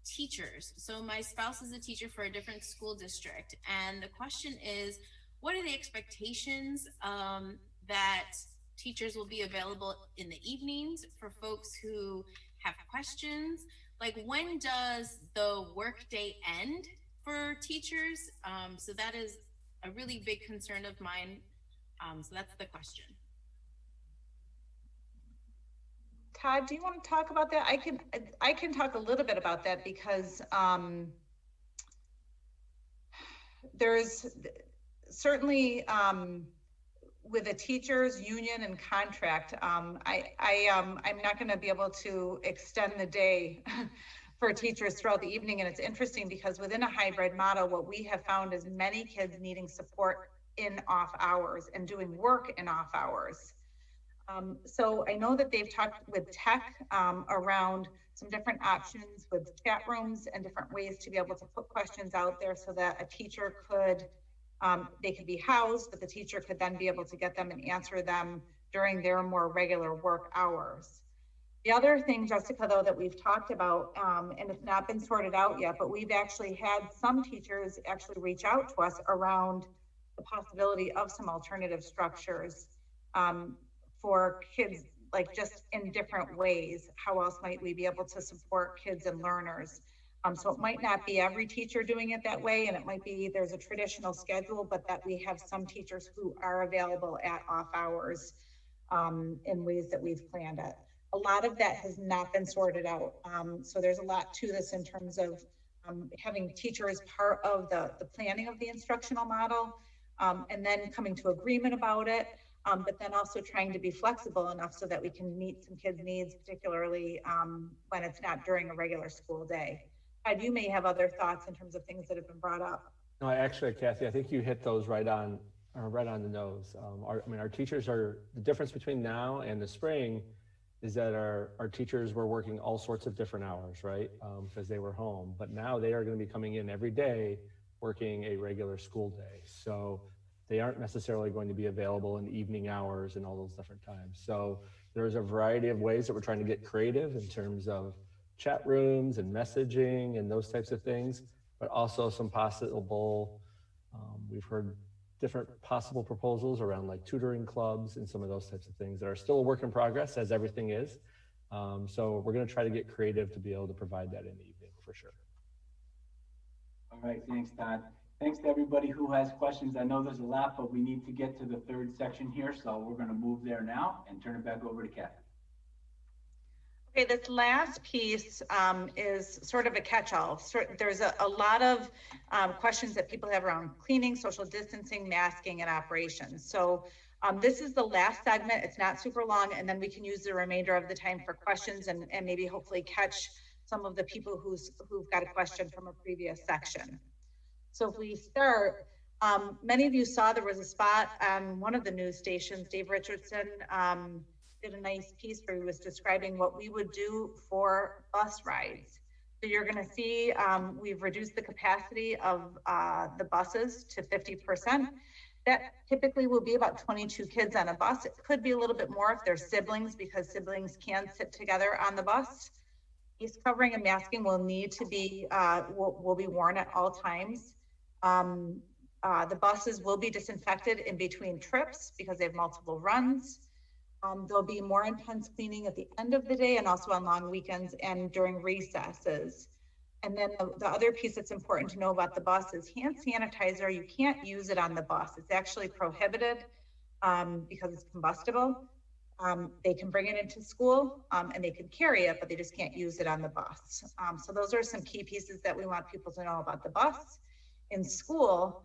teachers. So my spouse is a teacher for a different school district, and the question is, what are the expectations that teachers will be available in the evenings for folks who have questions? Like, when does the workday end for teachers? So that is a really big concern of mine. So that's the question. Todd, do you want to talk about that? I can talk a little bit about that because there's certainly with a teachers union and contract, I'm not going to be able to extend the day for teachers throughout the evening. And it's interesting because within a hybrid model, what we have found is many kids needing support in off hours and doing work in off hours. So I know that they've talked with tech around some different options with chat rooms and different ways to be able to put questions out there so that a teacher could, they could be housed, but the teacher could then be able to get them and answer them during their more regular work hours. The other thing, Jessica, though, that we've talked about, and it's not been sorted out yet, but we've actually had some teachers actually reach out to us around the possibility of some alternative structures for kids, like just in different ways. How else might we be able to support kids and learners? So it might not be every teacher doing it that way, and it might be there's a traditional schedule, but that we have some teachers who are available at off hours in ways that we've planned it. A lot of that has not been sorted out. So there's a lot to this in terms of having teachers part of the planning of the instructional model, and then coming to agreement about it, but then also trying to be flexible enough so that we can meet some kids' needs, particularly when it's not during a regular school day. Ed, you may have other thoughts in terms of things that have been brought up. No, actually, Kathy, I think you hit those right on the nose. Our teachers are, the difference between now and the spring is that our teachers were working all sorts of different hours, right? Because they were home, but now they are going to be coming in every day working a regular school day. So they aren't necessarily going to be available in evening hours and all those different times. So there's a variety of ways that we're trying to get creative in terms of chat rooms and messaging and those types of things, but also some possible, we've heard different possible proposals around like tutoring clubs and some of those types of things that are still a work in progress, as everything is. So we're going to try to get creative to be able to provide that in the evening for sure. All right, thanks, Todd. Thanks to everybody who has questions. I know there's a lot, but we need to get to the third section here, so we're going to move there now and turn it back over to Kathy. Okay, this last piece is sort of a catch-all. There's a lot of questions that people have around cleaning, social distancing, masking, and operations. So this is the last segment. It's not super long, and then we can use the remainder of the time for questions and maybe hopefully catch some of the people who've got a question from a previous section. So if we start, many of you saw there was a spot on one of the news stations. Dave Richardson did a nice piece where he was describing what we would do for bus rides. So you're going to see we've reduced the capacity of the buses to 50%. That typically will be about 22 kids on a bus. It could be a little bit more if they're siblings, because siblings can sit together on the bus. Face covering and masking will need to be will be worn at all times. The buses will be disinfected in between trips because they have multiple runs. There'll be more intense cleaning at the end of the day and also on long weekends and during recesses. And then the other piece that's important to know about the bus is hand sanitizer. You can't use it on the bus. It's actually prohibited because it's combustible. They can bring it into school and they can carry it, but they just can't use it on the bus. So those are some key pieces that we want people to know about the bus. In school,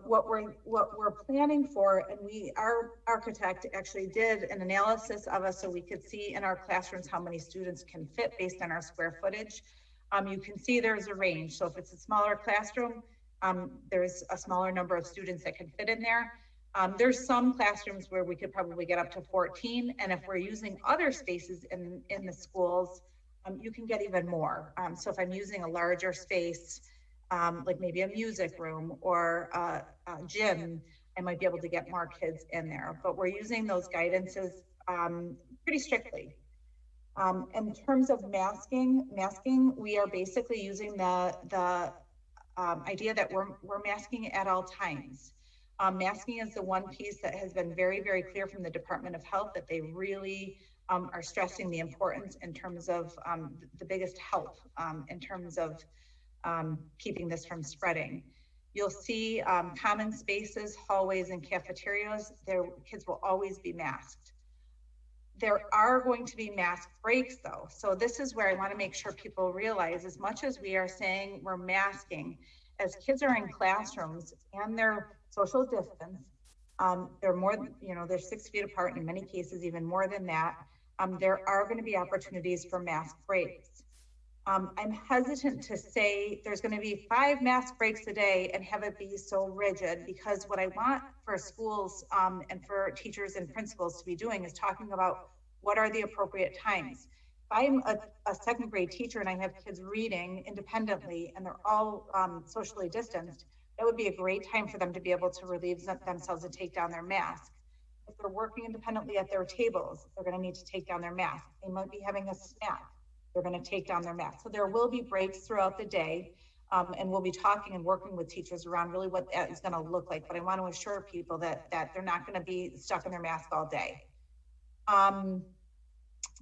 what we're planning for, and our architect actually did an analysis of us so we could see in our classrooms how many students can fit based on our square footage. You can see there's a range. So if it's a smaller classroom, there's a smaller number of students that can fit in there. There's some classrooms where we could probably get up to 14. And if we're using other spaces in the schools, you can get even more. So if I'm using a larger space, like maybe a music room or a gym, I might be able to get more kids in there. But we're using those guidances pretty strictly. In terms of masking, we are basically using the idea that we're masking at all times. Masking is the one piece that has been very, very clear from the Department of Health that they really are stressing the importance in terms of the biggest help in terms of keeping this from spreading. You'll see common spaces, hallways, and cafeterias, their kids will always be masked. There are going to be mask breaks though. So this is where I want to make sure people realize, as much as we are saying we're masking, as kids are in classrooms and they're social distance, they're more, they're 6 feet apart, in many cases even more than that. There are going to be opportunities for mask breaks. I'm hesitant to say there's going to be 5 mask breaks a day and have it be so rigid, because what I want for schools and for teachers and principals to be doing is talking about what are the appropriate times. If I'm a second grade teacher and I have kids reading independently and they're all socially distanced, that would be a great time for them to be able to relieve themselves and take down their mask. If they're working independently at their tables, they're going to need to take down their mask. They might be having a snack. They're going to take down their mask. So there will be breaks throughout the day, and we'll be talking and working with teachers around really what that is going to look like. But I want to assure people that they're not going to be stuck in their mask all day.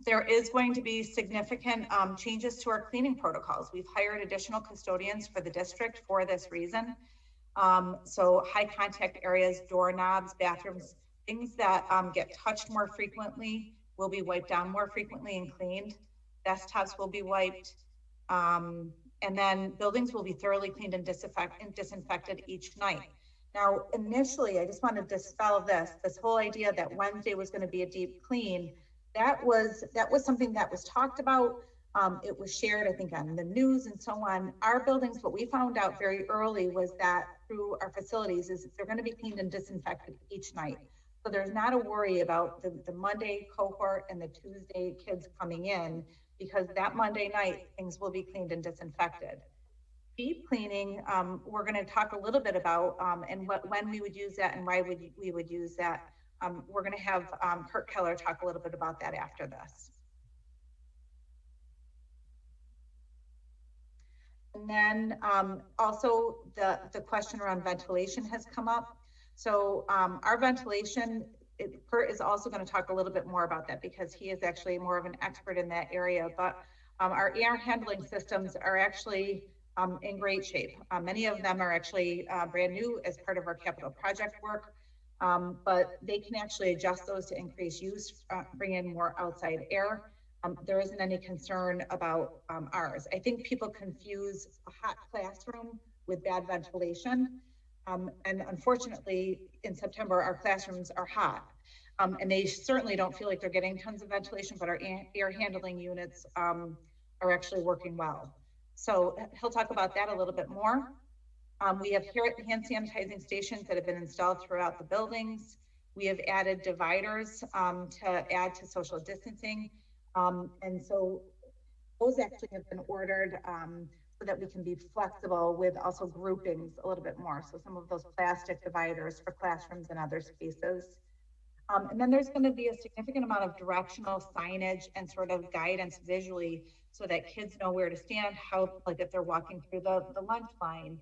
There is going to be significant changes to our cleaning protocols. We've hired additional custodians for the district for this reason. So high contact areas, doorknobs, bathrooms, Things that get touched more frequently will be wiped down more frequently and cleaned. Desktops will be wiped. And then buildings will be thoroughly cleaned and disinfected each night. Now, initially, I just want to dispel this whole idea that Wednesday was going to be a deep clean. That was something that was talked about. It was shared, I think, on the news and so on. Our buildings, what we found out very early was that through our facilities is they're going to be cleaned and disinfected each night. So there's not a worry about the Monday cohort and the Tuesday kids coming in, because that Monday night, things will be cleaned and disinfected. Deep cleaning, we're going to talk a little bit about and when we would use that and why we would use that. We're going to have Kurt Keller talk a little bit about that after this. And then also the question around ventilation has come up. So our ventilation, Kurt is also going to talk a little bit more about that because he is actually more of an expert in that area. But our air handling systems are actually in great shape. Many of them are actually brand new as part of our capital project work, but they can actually adjust those to increase use, bring in more outside air. There isn't any concern about ours. I think people confuse a hot classroom with bad ventilation. And unfortunately, in September, our classrooms are hot. And they certainly don't feel like they're getting tons of ventilation, but our air handling units are actually working well. So he'll talk about that a little bit more. We have hand sanitizing stations that have been installed throughout the buildings. We have added dividers to add to social distancing. And so those actually have been ordered so that we can be flexible with also groupings a little bit more. So some of those plastic dividers for classrooms and other spaces. And then there's going to be a significant amount of directional signage and sort of guidance visually so that kids know where to stand, how, like if they're walking through the lunch line,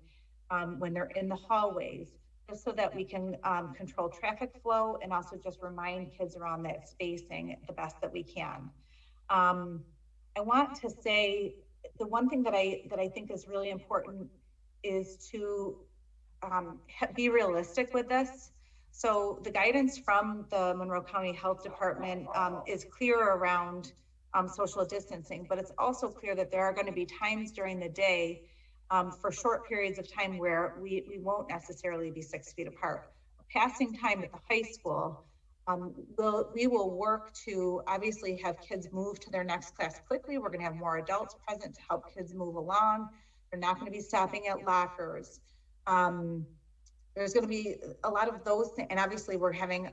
when they're in the hallways, just so that we can control traffic flow and also just remind kids around that spacing the best that we can. I want to say the one thing that I think is really important is to be realistic with this. So the guidance from the Monroe County Health Department is clear around social distancing, but it's also clear that there are going to be times during the day for short periods of time where we won't necessarily be 6 feet apart. Passing time at the high school, we will work to obviously have kids move to their next class quickly. We're going to have more adults present to help kids move along. They're not going to be stopping at lockers. There's going to be a lot of those things, and obviously we're having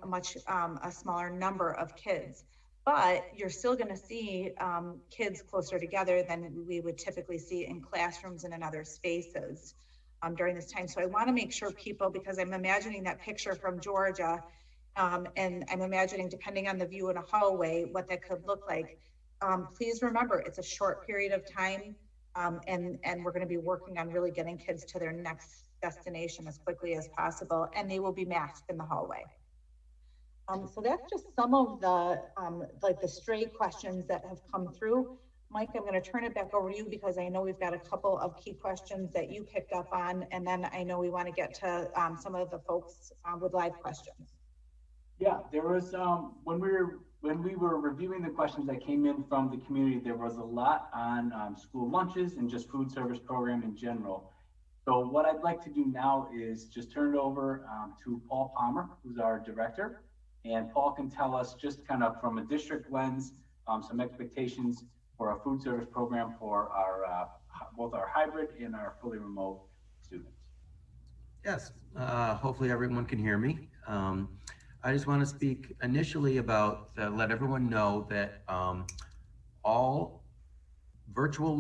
a smaller number of kids, but you're still going to see kids closer together than we would typically see in classrooms and in other spaces during this time. So I want to make sure people, because I'm imagining that picture from Georgia, and I'm imagining, depending on the view in a hallway, what that could look like. Please remember, it's a short period of time, and we're going to be working on really getting kids to their next destination as quickly as possible, and they will be masked in the hallway. So that's just some of the like the stray questions that have come through. Mike, I'm going to turn it back over to you because I know we've got a couple of key questions that you picked up on, and then I know we want to get to some of the folks with live questions. Yeah, there was when we were reviewing the questions that came in from the community, there was a lot on school lunches and just food service program in general. So what I'd like to do now is just turn it over to Paul Palmer, who's our director, and Paul can tell us just kind of from a district lens some expectations for our food service program for our both our hybrid and our fully remote students. Yes, hopefully everyone can hear me. I just want to speak initially about, let everyone know that all virtual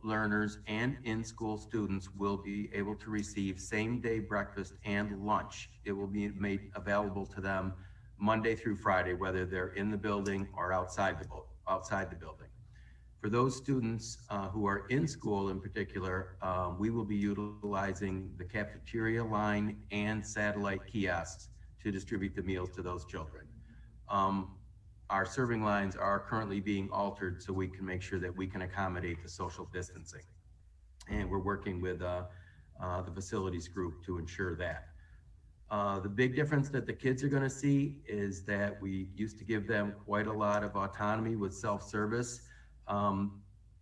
learners and in-school students will be able to receive same-day breakfast and lunch. It will be made available to them Monday through Friday, whether they're in the building or outside the building. For those students who are in school in particular, we will be utilizing the cafeteria line and satellite kiosks to distribute the meals to those children. Our serving lines are currently being altered so we can make sure that we can accommodate the social distancing. And we're working with the facilities group to ensure that. The big difference that the kids are going to see is that we used to give them quite a lot of autonomy with self-service.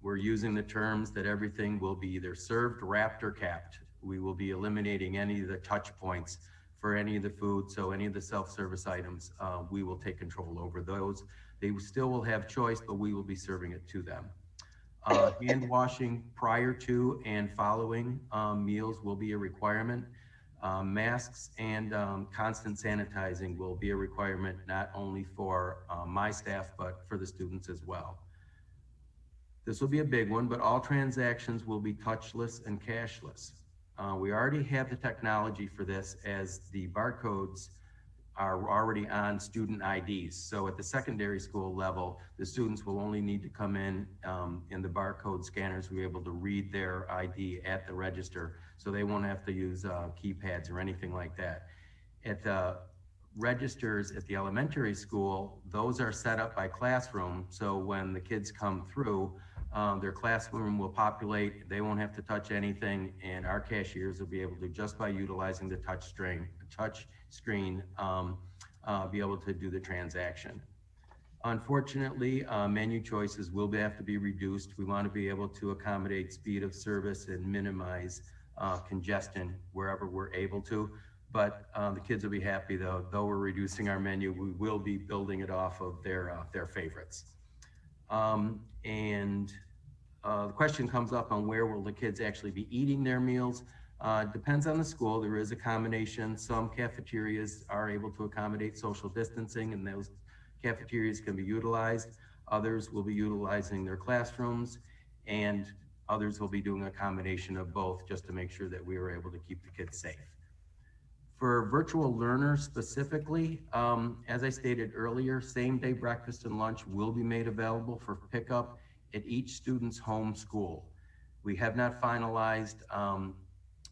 We're using the terms that everything will be either served, wrapped, or capped. We will be eliminating any of the touch points for any of the food, so any of the self-service items, we will take control over those. They still will have choice, but we will be serving it to them. Hand washing prior to and following meals will be a requirement. Masks and constant sanitizing will be a requirement, not only for my staff, but for the students as well. This will be a big one, but all transactions will be touchless and cashless. We already have the technology for this, as the barcodes are already on student IDs. So at the secondary school level, the students will only need to come in the barcode scanners will be able to read their ID at the register, so they won't have to use keypads or anything like that. At the registers at the elementary school, those are set up by classroom, so when the kids come through, their classroom will populate, they won't have to touch anything, and our cashiers will be able to, just by utilizing the touch screen, be able to do the transaction. Unfortunately, menu choices will have to be reduced. We want to be able to accommodate speed of service and minimize congestion wherever we're able to. But the kids will be happy, though we're reducing our menu, we will be building it off of their favorites. The question comes up on where will the kids actually be eating their meals. Depends on the school. There is a combination. Some cafeterias are able to accommodate social distancing, and those cafeterias can be utilized. Others will be utilizing their classrooms, and others will be doing a combination of both, just to make sure that we are able to keep the kids safe. For virtual learners specifically, as I stated earlier, same-day breakfast and lunch will be made available for pickup at each student's home school. We have not finalized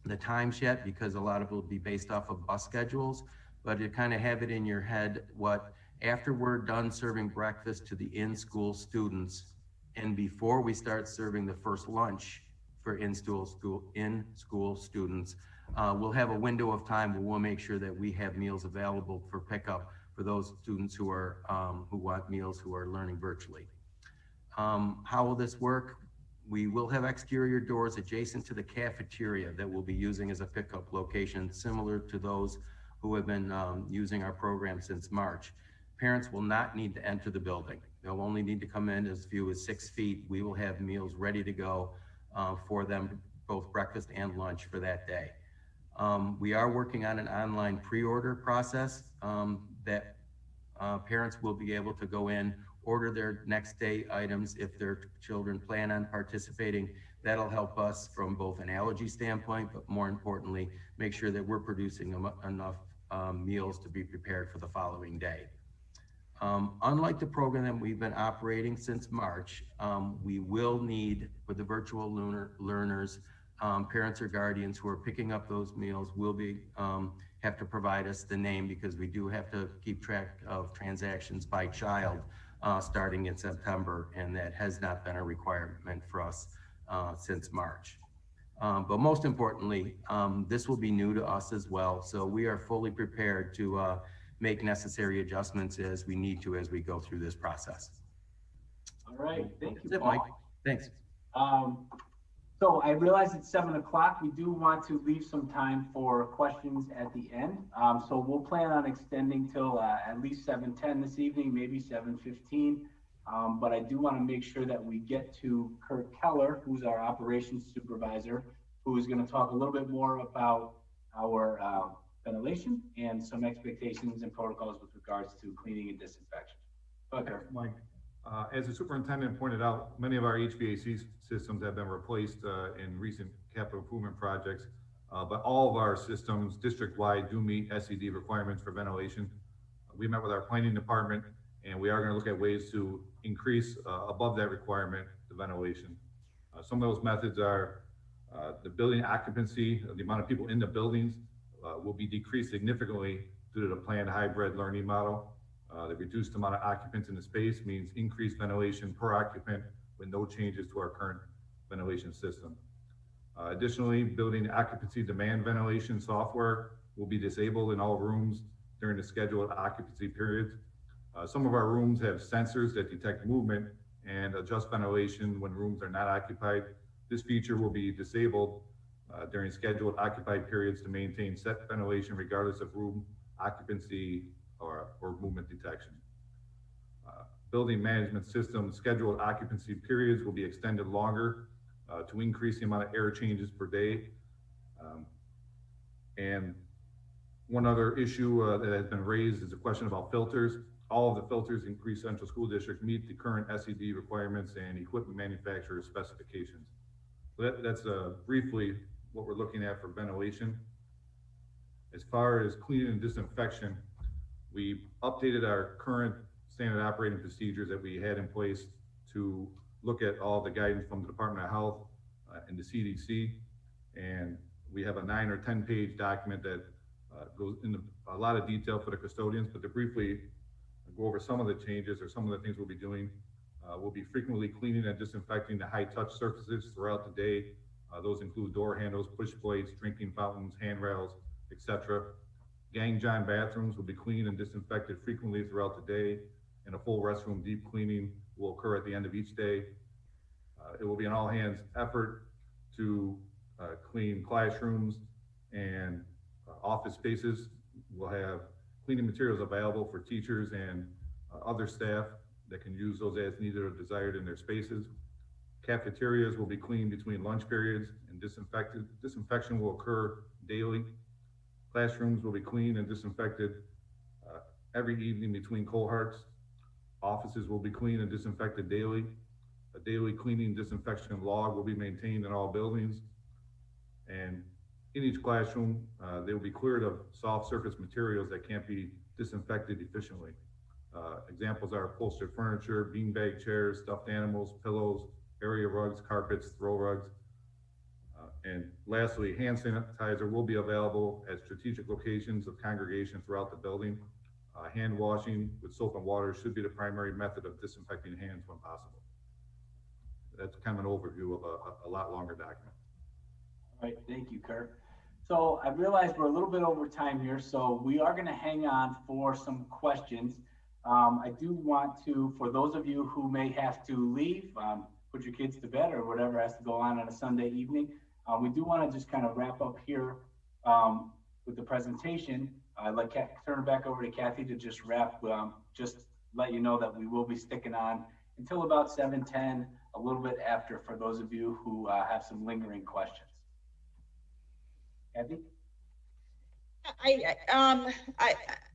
the times yet, because a lot of it will be based off of bus schedules, but to kind of have it in your head, after we're done serving breakfast to the in-school students, and before we start serving the first lunch for in-school students, we'll have a window of time where we'll make sure that we have meals available for pickup for those students who want meals, who are learning virtually. How will this work? We will have exterior doors adjacent to the cafeteria that we'll be using as a pickup location, similar to those who have been using our program since March. Parents will not need to enter the building. They'll only need to come in as few as 6 feet. We will have meals ready to go for them, both breakfast and lunch for that day. We are working on an online pre-order process that parents will be able to go in, order their next day items if their children plan on participating. That'll help us from both an allergy standpoint, but more importantly, make sure that we're producing enough meals to be prepared for the following day. Unlike the program that we've been operating since March, we will need, for the virtual learners, parents or guardians who are picking up those meals will have to provide us the name, because we do have to keep track of transactions by child starting in September, and that has not been a requirement for us since March. But most importantly, this will be new to us as well, so we are fully prepared to make necessary adjustments as we need to as we go through this process. All right, thank you, That's it, Paul. Mike. Thanks. So I realize it's 7 o'clock. We do want to leave some time for questions at the end. So we'll plan on extending till at least 7:10 this evening, maybe 7:15. But I do want to make sure that we get to Kurt Keller, who's our operations supervisor, who is going to talk a little bit more about our ventilation and some expectations and protocols with regards to cleaning and disinfection. Okay. Mike, as the superintendent pointed out, many of our HVAC systems have been replaced in recent capital improvement projects, but all of our systems district-wide do meet SED requirements for ventilation. We met with our planning department, and we are going to look at ways to increase above that requirement the ventilation. Some of those methods are the building occupancy, the amount of people in the buildings will be decreased significantly due to the planned hybrid learning model. The reduced amount of occupants in the space means increased ventilation per occupant with no changes to our current ventilation system. Additionally, building occupancy demand ventilation software will be disabled in all rooms during the scheduled occupancy periods. Some of our rooms have sensors that detect movement and adjust ventilation when rooms are not occupied. This feature will be disabled during scheduled occupied periods to maintain set ventilation regardless of room occupancy or movement detection. Building management system scheduled occupancy periods will be extended longer to increase the amount of air changes per day. And one other issue that has been raised is a question about filters. All of the filters in Cree Central School District meet the current SED requirements and equipment manufacturer specifications. So that's briefly what we're looking at for ventilation. As far as cleaning and disinfection, we updated our current standard operating procedures that we had in place to look at all the guidance from the Department of Health and the CDC. And we have a 9 or 10 page document that goes into a lot of detail for the custodians, but to briefly go over some of the changes or some of the things we'll be doing. We'll be frequently cleaning and disinfecting the high touch surfaces throughout the day. Those include door handles, push plates, drinking fountains, handrails, etc. Gang John bathrooms will be cleaned and disinfected frequently throughout the day, and a full restroom deep cleaning will occur at the end of each day. It will be an all hands effort to clean classrooms and office spaces. We'll have cleaning materials available for teachers and other staff that can use those as needed or desired in their spaces. Cafeterias will be cleaned between lunch periods and disinfected. Disinfection will occur daily. Classrooms will be cleaned and disinfected every evening between cohorts. Offices will be cleaned and disinfected daily. A daily cleaning disinfection log will be maintained in all buildings. And in each classroom, they will be cleared of soft surface materials that can't be disinfected efficiently. Examples are upholstered furniture, beanbag chairs, stuffed animals, pillows, area rugs, carpets, throw rugs. And lastly, hand sanitizer will be available at strategic locations of congregation throughout the building. Hand washing with soap and water should be the primary method of disinfecting hands when possible. That's kind of an overview of a lot longer document. All right, thank you, Kurt. So I realize we're a little bit over time here, so we are going to hang on for some questions. I do want to, for those of you who may have to leave, put your kids to bed or whatever has to go on a Sunday evening, we do want to just kind of wrap up here with the presentation. I'd like to turn it back over to Kathy to just wrap, just let you know that we will be sticking on until about 7:10, a little bit after, for those of you who have some lingering questions. Kathy?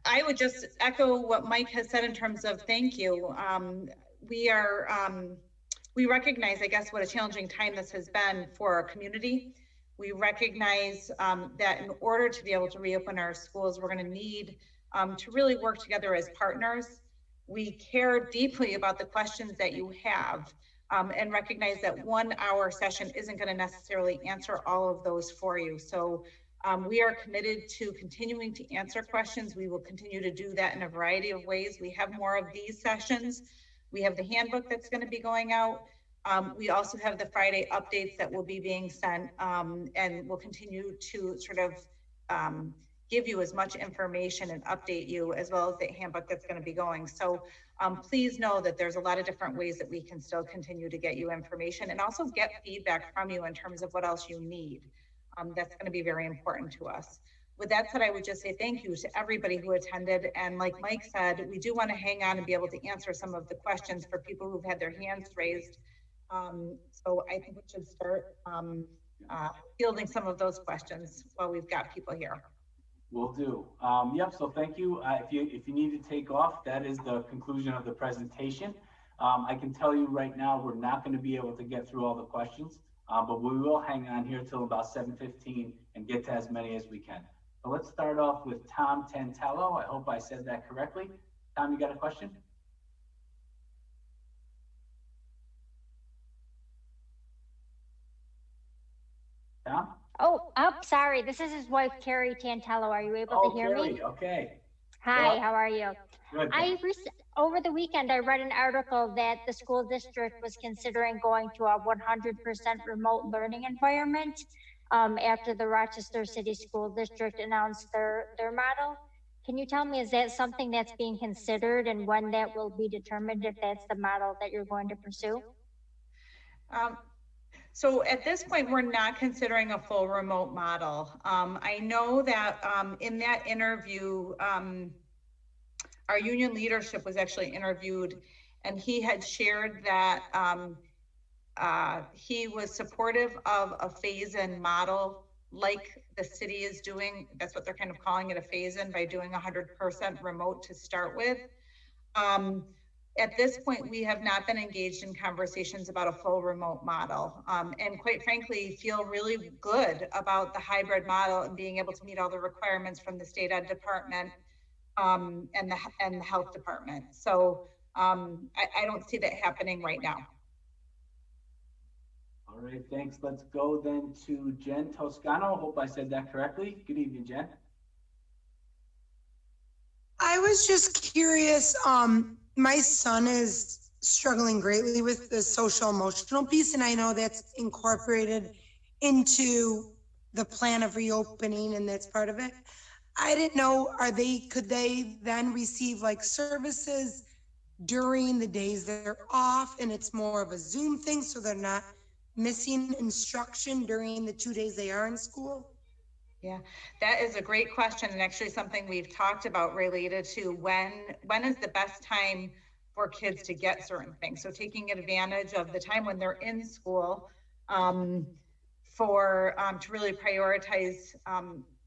I would just echo what Mike has said in terms of thank you. We recognize, I guess, what a challenging time this has been for our community. We recognize that in order to be able to reopen our schools, we're going to need to really work together as partners. We care deeply about the questions that you have and recognize that 1 hour session isn't going to necessarily answer all of those for you. So we are committed to continuing to answer questions. We will continue to do that in a variety of ways. We have more of these sessions. We have the handbook that's going to be going out. We also have the Friday updates that will be being sent, and we'll continue to sort of give you as much information and update you, as well as the handbook that's going to be going. So please know that there's a lot of different ways that we can still continue to get you information and also get feedback from you in terms of what else you need. That's going to be very important to us. With that said, I would just say thank you to everybody who attended. And like Mike said, we do want to hang on and be able to answer some of the questions for people who've had their hands raised. So I think we should start fielding some of those questions while we've got people here. Will do. Yep, so thank you. If you need to take off, that is the conclusion of the presentation. I can tell you right now, we're not going to be able to get through all the questions, but we will hang on here till about 7:15 and get to as many as we can. So let's start off with Tom Tantello. I hope I said that correctly. Tom, you got a question? Tom? Oh, sorry. This is his wife, Carrie Tantello. Are you able to hear Carrie, me? okay. Hi, how are you? Good. Over the weekend, I read an article that the school district was considering going to a 100% remote learning environment. after the Rochester City School District announced their model. Can you tell me, is that something that's being considered and when that will be determined if that's the model that you're going to pursue? So at this point, we're not considering a full remote model. I know that in that interview, our union leadership was actually interviewed, and he had shared that he was supportive of a phase-in model like the city is doing. That's what they're kind of calling it, a phase-in, by doing 100% remote to start with. At this point, we have not been engaged in conversations about a full remote model. And quite frankly, feel really good about the hybrid model and being able to meet all the requirements from the state ed department and the health department. So I don't see that happening right now. All right, thanks. Let's go then to Jen Toscano. Hope I said that correctly. Good evening, Jen. I was just curious, my son is struggling greatly with the social emotional piece, and I know that's incorporated into the plan of reopening and that's part of it. I didn't know, could they then receive like services during the days they're off and it's more of a Zoom thing so they're not missing instruction during the 2 days they are in school? Yeah, that is a great question, and actually something we've talked about related to when is the best time for kids to get certain things. So taking advantage of the time when they're in school to really prioritize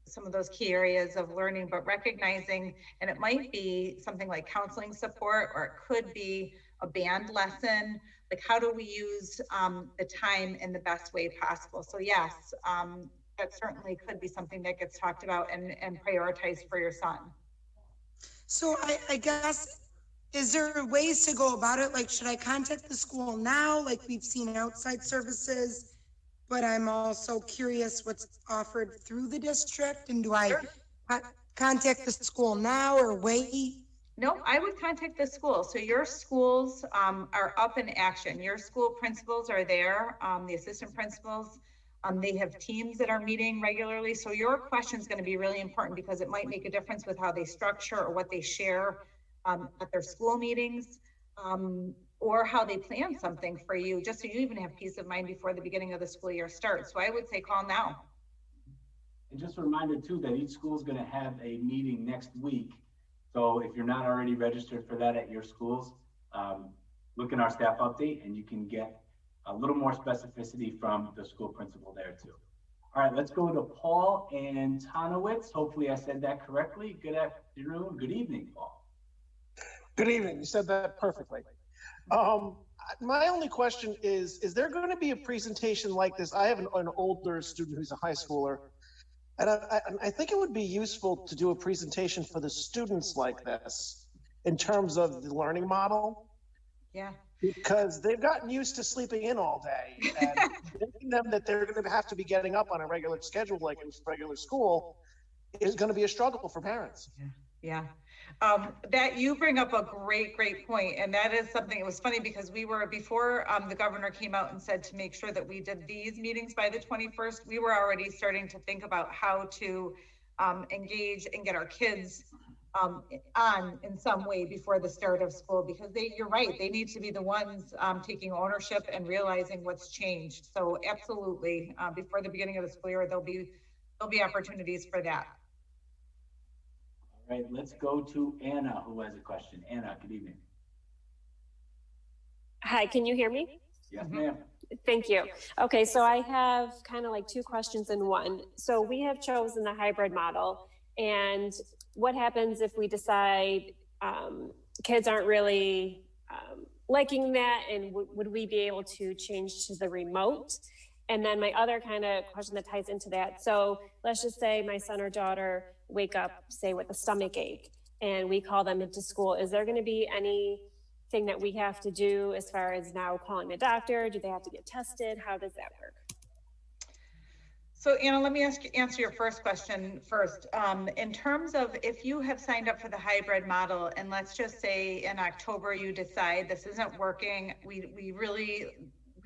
some of those key areas of learning, but recognizing, and it might be something like counseling support, or it could be a band lesson. Like, how do we use the time in the best way possible? So yes, that certainly could be something that gets talked about and prioritized for your son. So I guess, is there ways to go about it? Like, should I contact the school now? Like, we've seen outside services, but I'm also curious what's offered through the district. And do I contact the school now or wait? No, I would contact the school. So your schools are up in action. Your school principals are there, the assistant principals. They have teams that are meeting regularly. So your question is going to be really important because it might make a difference with how they structure or what they share at their school meetings, or how they plan something for you, just so you even have peace of mind before the beginning of the school year starts. So I would say call now. And just a reminder too, that each school is going to have a meeting next week. So if you're not already registered for that at your schools, look in our staff update and you can get a little more specificity from the school principal there too. All right, let's go to Paul and Tonowitz. Hopefully I said that correctly. Good afternoon, good evening, Paul. Good evening, you said that perfectly. My only question is there going to be a presentation like this? I have an older student who's a high schooler, and I think it would be useful to do a presentation for the students like this in terms of the learning model. Yeah. Because they've gotten used to sleeping in all day, and thinking them that they're going to have to be getting up on a regular schedule like in regular school is going to be a struggle for parents. Yeah. That you bring up a great point. And that is something, it was funny because we were, before the governor came out and said to make sure that we did these meetings by the 21st, we were already starting to think about how to engage and get our kids on in some way before the start of school, because you're right, they need to be the ones taking ownership and realizing what's changed. So absolutely, before the beginning of the school year, there'll be opportunities for that. All right, let's go to Anna, who has a question. Anna, good evening. Hi, can you hear me? Yes, ma'am. Thank you. Okay, so I have kind of like two questions in one. So we have chosen the hybrid model, and what happens if we decide kids aren't really liking that, and would we be able to change to the remote? And then my other kind of question that ties into that, so let's just say my son or daughter wake up, say, with a stomach ache, and we call them into school. Is there going to be anything that we have to do as far as now calling the doctor? Do they have to get tested? How does that work? So Anna, let me answer your first question first. In terms of if you have signed up for the hybrid model, and let's just say in October you decide this isn't working, we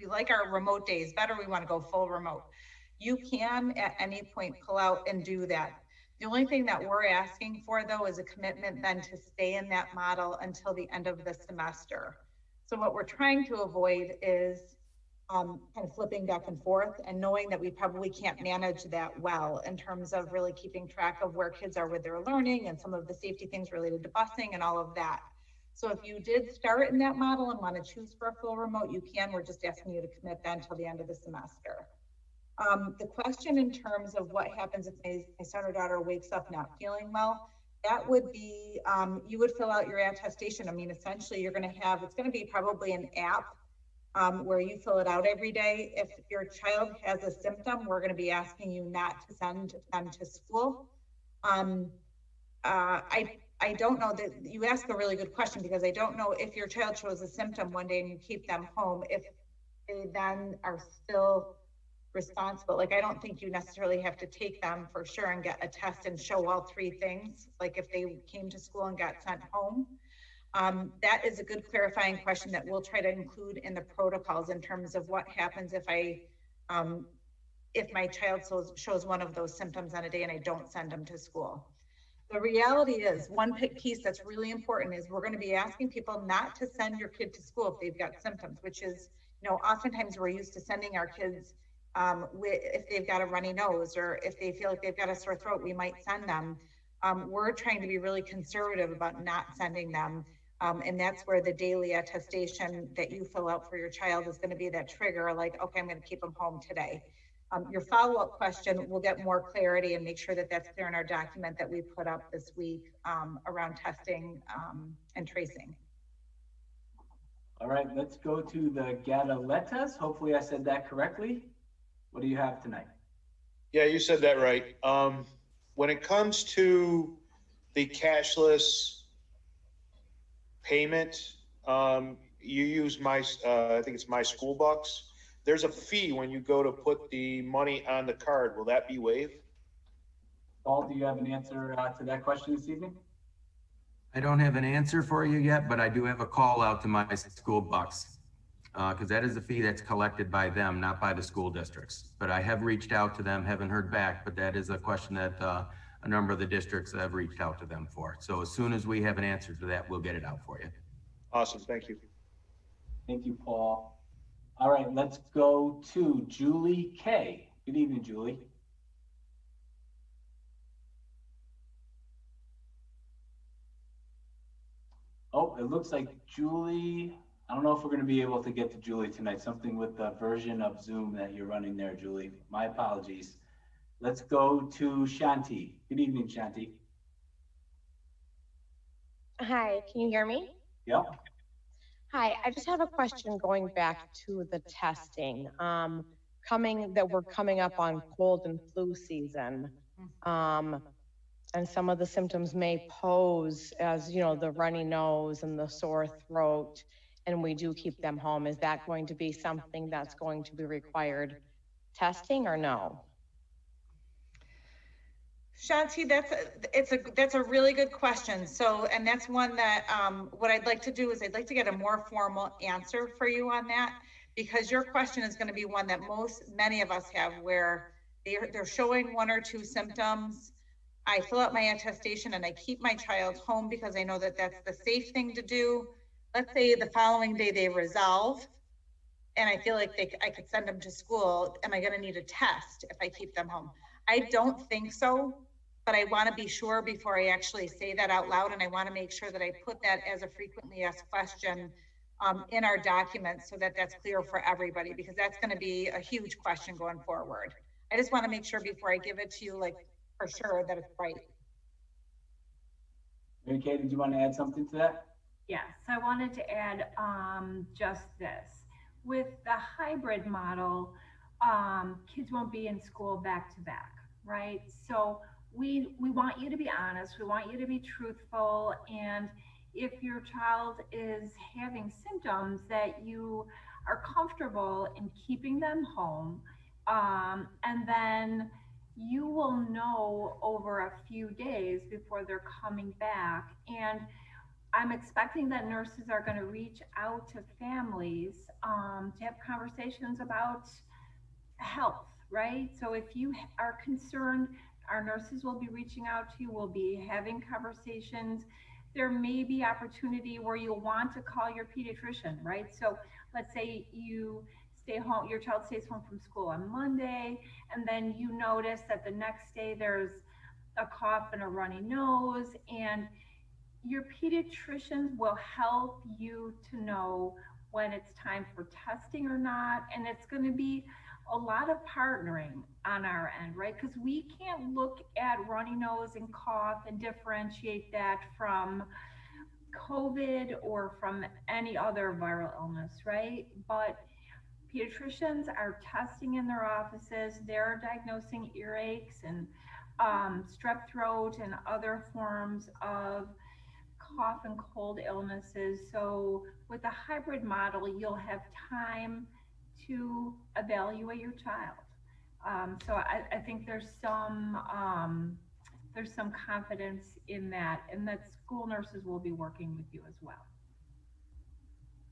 like our remote days better, we want to go full remote. you can at any point pull out and do that. The only thing that we're asking for though is a commitment then to stay in that model until the end of the semester. So what we're trying to avoid is kind of flipping back and forth and knowing that we probably can't manage that well in terms of really keeping track of where kids are with their learning and some of the safety things related to busing and all of that. So if you did start in that model and want to choose for a full remote, you can. We're just asking you to commit that until the end of the semester. The question in terms of what happens if my son or daughter wakes up not feeling well, that would be, you would fill out your attestation. I mean, essentially you're going to have, it's going to be probably an app where you fill it out every day. If your child has a symptom, we're going to be asking you not to send them to school. I don't know that you ask a really good question, because I don't know if your child shows a symptom one day and you keep them home, if they then are still responsible. Like, I don't think you necessarily have to take them for sure and get a test and show all three things. Like if they came to school and got sent home. That is a good clarifying question that we'll try to include in the protocols in terms of what happens if if my child shows one of those symptoms on a day and I don't send them to school. The reality is, one piece that's really important is we're going to be asking people not to send your kid to school if they've got symptoms, which is, you know, oftentimes we're used to sending our kids if they've got a runny nose or if they feel like they've got a sore throat, we might send them. We're trying to be really conservative about not sending them. And that's where the daily attestation that you fill out for your child is going to be that trigger, like, okay, I'm going to keep them home today. Your follow-up question, we'll get more clarity and make sure that that's clear in our document that we put up this week around testing and tracing. All right, let's go to the Gadaletas. Hopefully I said that correctly. What do you have tonight? Yeah, you said that right. When it comes to the cashless payment, you use I think it's My School Bucks. There's a fee when you go to put the money on the card. Will that be waived? Paul, do you have an answer to that question this evening? I don't have an answer for you yet, but I do have a call out to My School Bucks, because that is a fee that's collected by them, not by the school districts. But I have reached out to them, haven't heard back, but that is a question that a number of the districts have reached out to them for. So as soon as we have an answer to that, we'll get it out for you. Awesome, thank you. Thank you, Paul. All right, let's go to Julie K. Good evening, Julie. Oh, it looks like Julie, I don't know if we're going to be able to get to Julie tonight. Something with the version of Zoom that you're running there, Julie. My apologies. Let's go to Shanti. Good evening, Shanti. Hi, can you hear me? Yep. Hi, I just have a question going back to the testing. We're coming up on cold and flu season. And some of the symptoms may pose as, you know, the runny nose and the sore throat, and we do keep them home. Is that going to be something that's going to be required testing or no? Shanti, that's a really good question. So, and that's one that what I'd like to do is I'd like to get a more formal answer for you on that, because your question is going to be one that many of us have, where they're showing one or two symptoms. I fill out my attestation and I keep my child home because I know that that's the safe thing to do. Let's say the following day they resolve and I feel like I could send them to school. Am I going to need a test if I keep them home? I don't think so, but I want to be sure before I actually say that out loud. And I want to make sure that I put that as a frequently asked question in our documents so that that's clear for everybody, because that's going to be a huge question going forward. I just want to make sure before I give it to you, like, for sure that it's right. Mary Kay, did you want to add something to that? Yes, I wanted to add just this. With the hybrid model, kids won't be in school back to back, right? So we want you to be honest, we want you to be truthful, and if your child is having symptoms, that you are comfortable in keeping them home, and then you will know over a few days before they're coming back. And I'm expecting that nurses are going to reach out to families to have conversations about health, right? So if you are concerned, our nurses will be reaching out to you, we'll be having conversations. There may be opportunity where you'll want to call your pediatrician, right? So let's say you stay home, your child stays home from school on Monday, and then you notice that the next day there's a cough and a runny nose, and your pediatricians will help you to know when it's time for testing or not. And it's going to be a lot of partnering on our end, right? Because we can't look at runny nose and cough and differentiate that from COVID or from any other viral illness, right? But pediatricians are testing in their offices, they're diagnosing earaches and strep throat and other forms of cough and cold illnesses. So with a hybrid model, you'll have time to evaluate your child. So I think there's some confidence in that, and that school nurses will be working with you as well.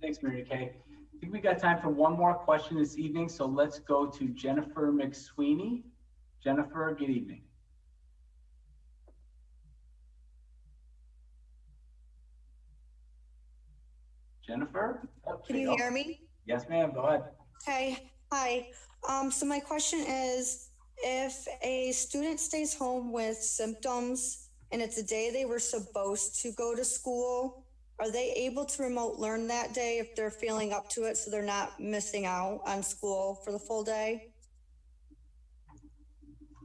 Thanks, Mary Kay. I think we got time for one more question this evening, so let's go to Jennifer McSweeney. Jennifer, good evening. Jennifer? Can you hear me? Yes, ma'am, go ahead. Okay, hi. So my question is, if a student stays home with symptoms and it's a day they were supposed to go to school, are they able to remote learn that day if they're feeling up to it so they're not missing out on school for the full day?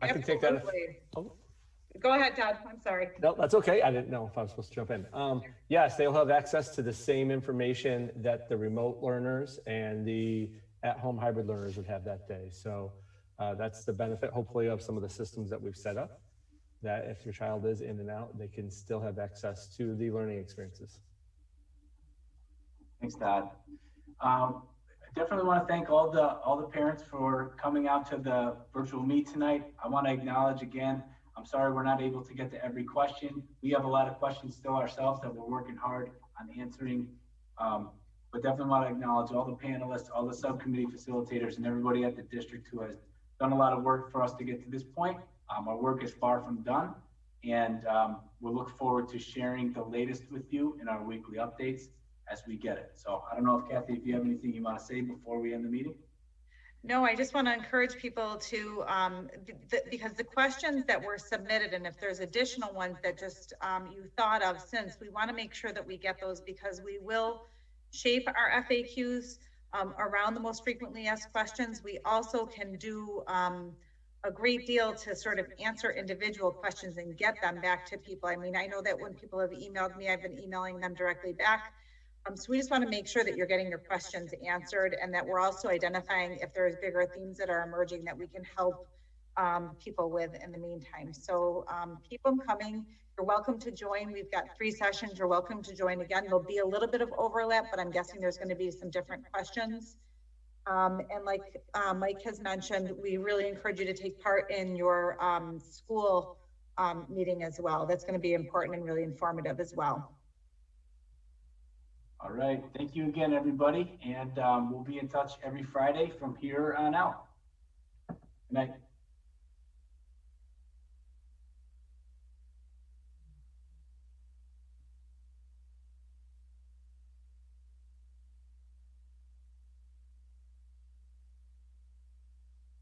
I can take that. Oh. Go ahead, Todd. I'm sorry. No, that's okay. I didn't know if I was supposed to jump in. Yes, they'll have access to the same information that the remote learners and the at-home hybrid learners would have that day. So that's the benefit, hopefully, of some of the systems that we've set up, that if your child is in and out, they can still have access to the learning experiences. Thanks, Todd. I definitely want to thank all the parents for coming out to the virtual meet tonight. I want to acknowledge again, I'm sorry we're not able to get to every question. We have a lot of questions still ourselves that we're working hard on answering. But definitely want to acknowledge all the panelists, all the subcommittee facilitators, and everybody at the district who has done a lot of work for us to get to this point. Our work is far from done, and we'll look forward to sharing the latest with you in our weekly updates as we get it. So I don't know if Kathy, if you have anything you want to say before we end the meeting? No, I just want to encourage people to, because the questions that were submitted, and if there's additional ones that just you thought of since, we want to make sure that we get those, because we will shape our FAQs around the most frequently asked questions. We also can do a great deal to sort of answer individual questions and get them back to people. I mean, I know that when people have emailed me, I've been emailing them directly back. So we just want to make sure that you're getting your questions answered, and that we're also identifying if there's bigger themes that are emerging that we can help people with in the meantime. So keep them coming. You're welcome to join. We've got 3 sessions. You're welcome to join again. There'll be a little bit of overlap, but I'm guessing there's going to be some different questions. And like Mike has mentioned, we really encourage you to take part in your school meeting as well. That's going to be important and really informative as well. All right. Thank you again, everybody. And we'll be in touch every Friday from here on out. Good night.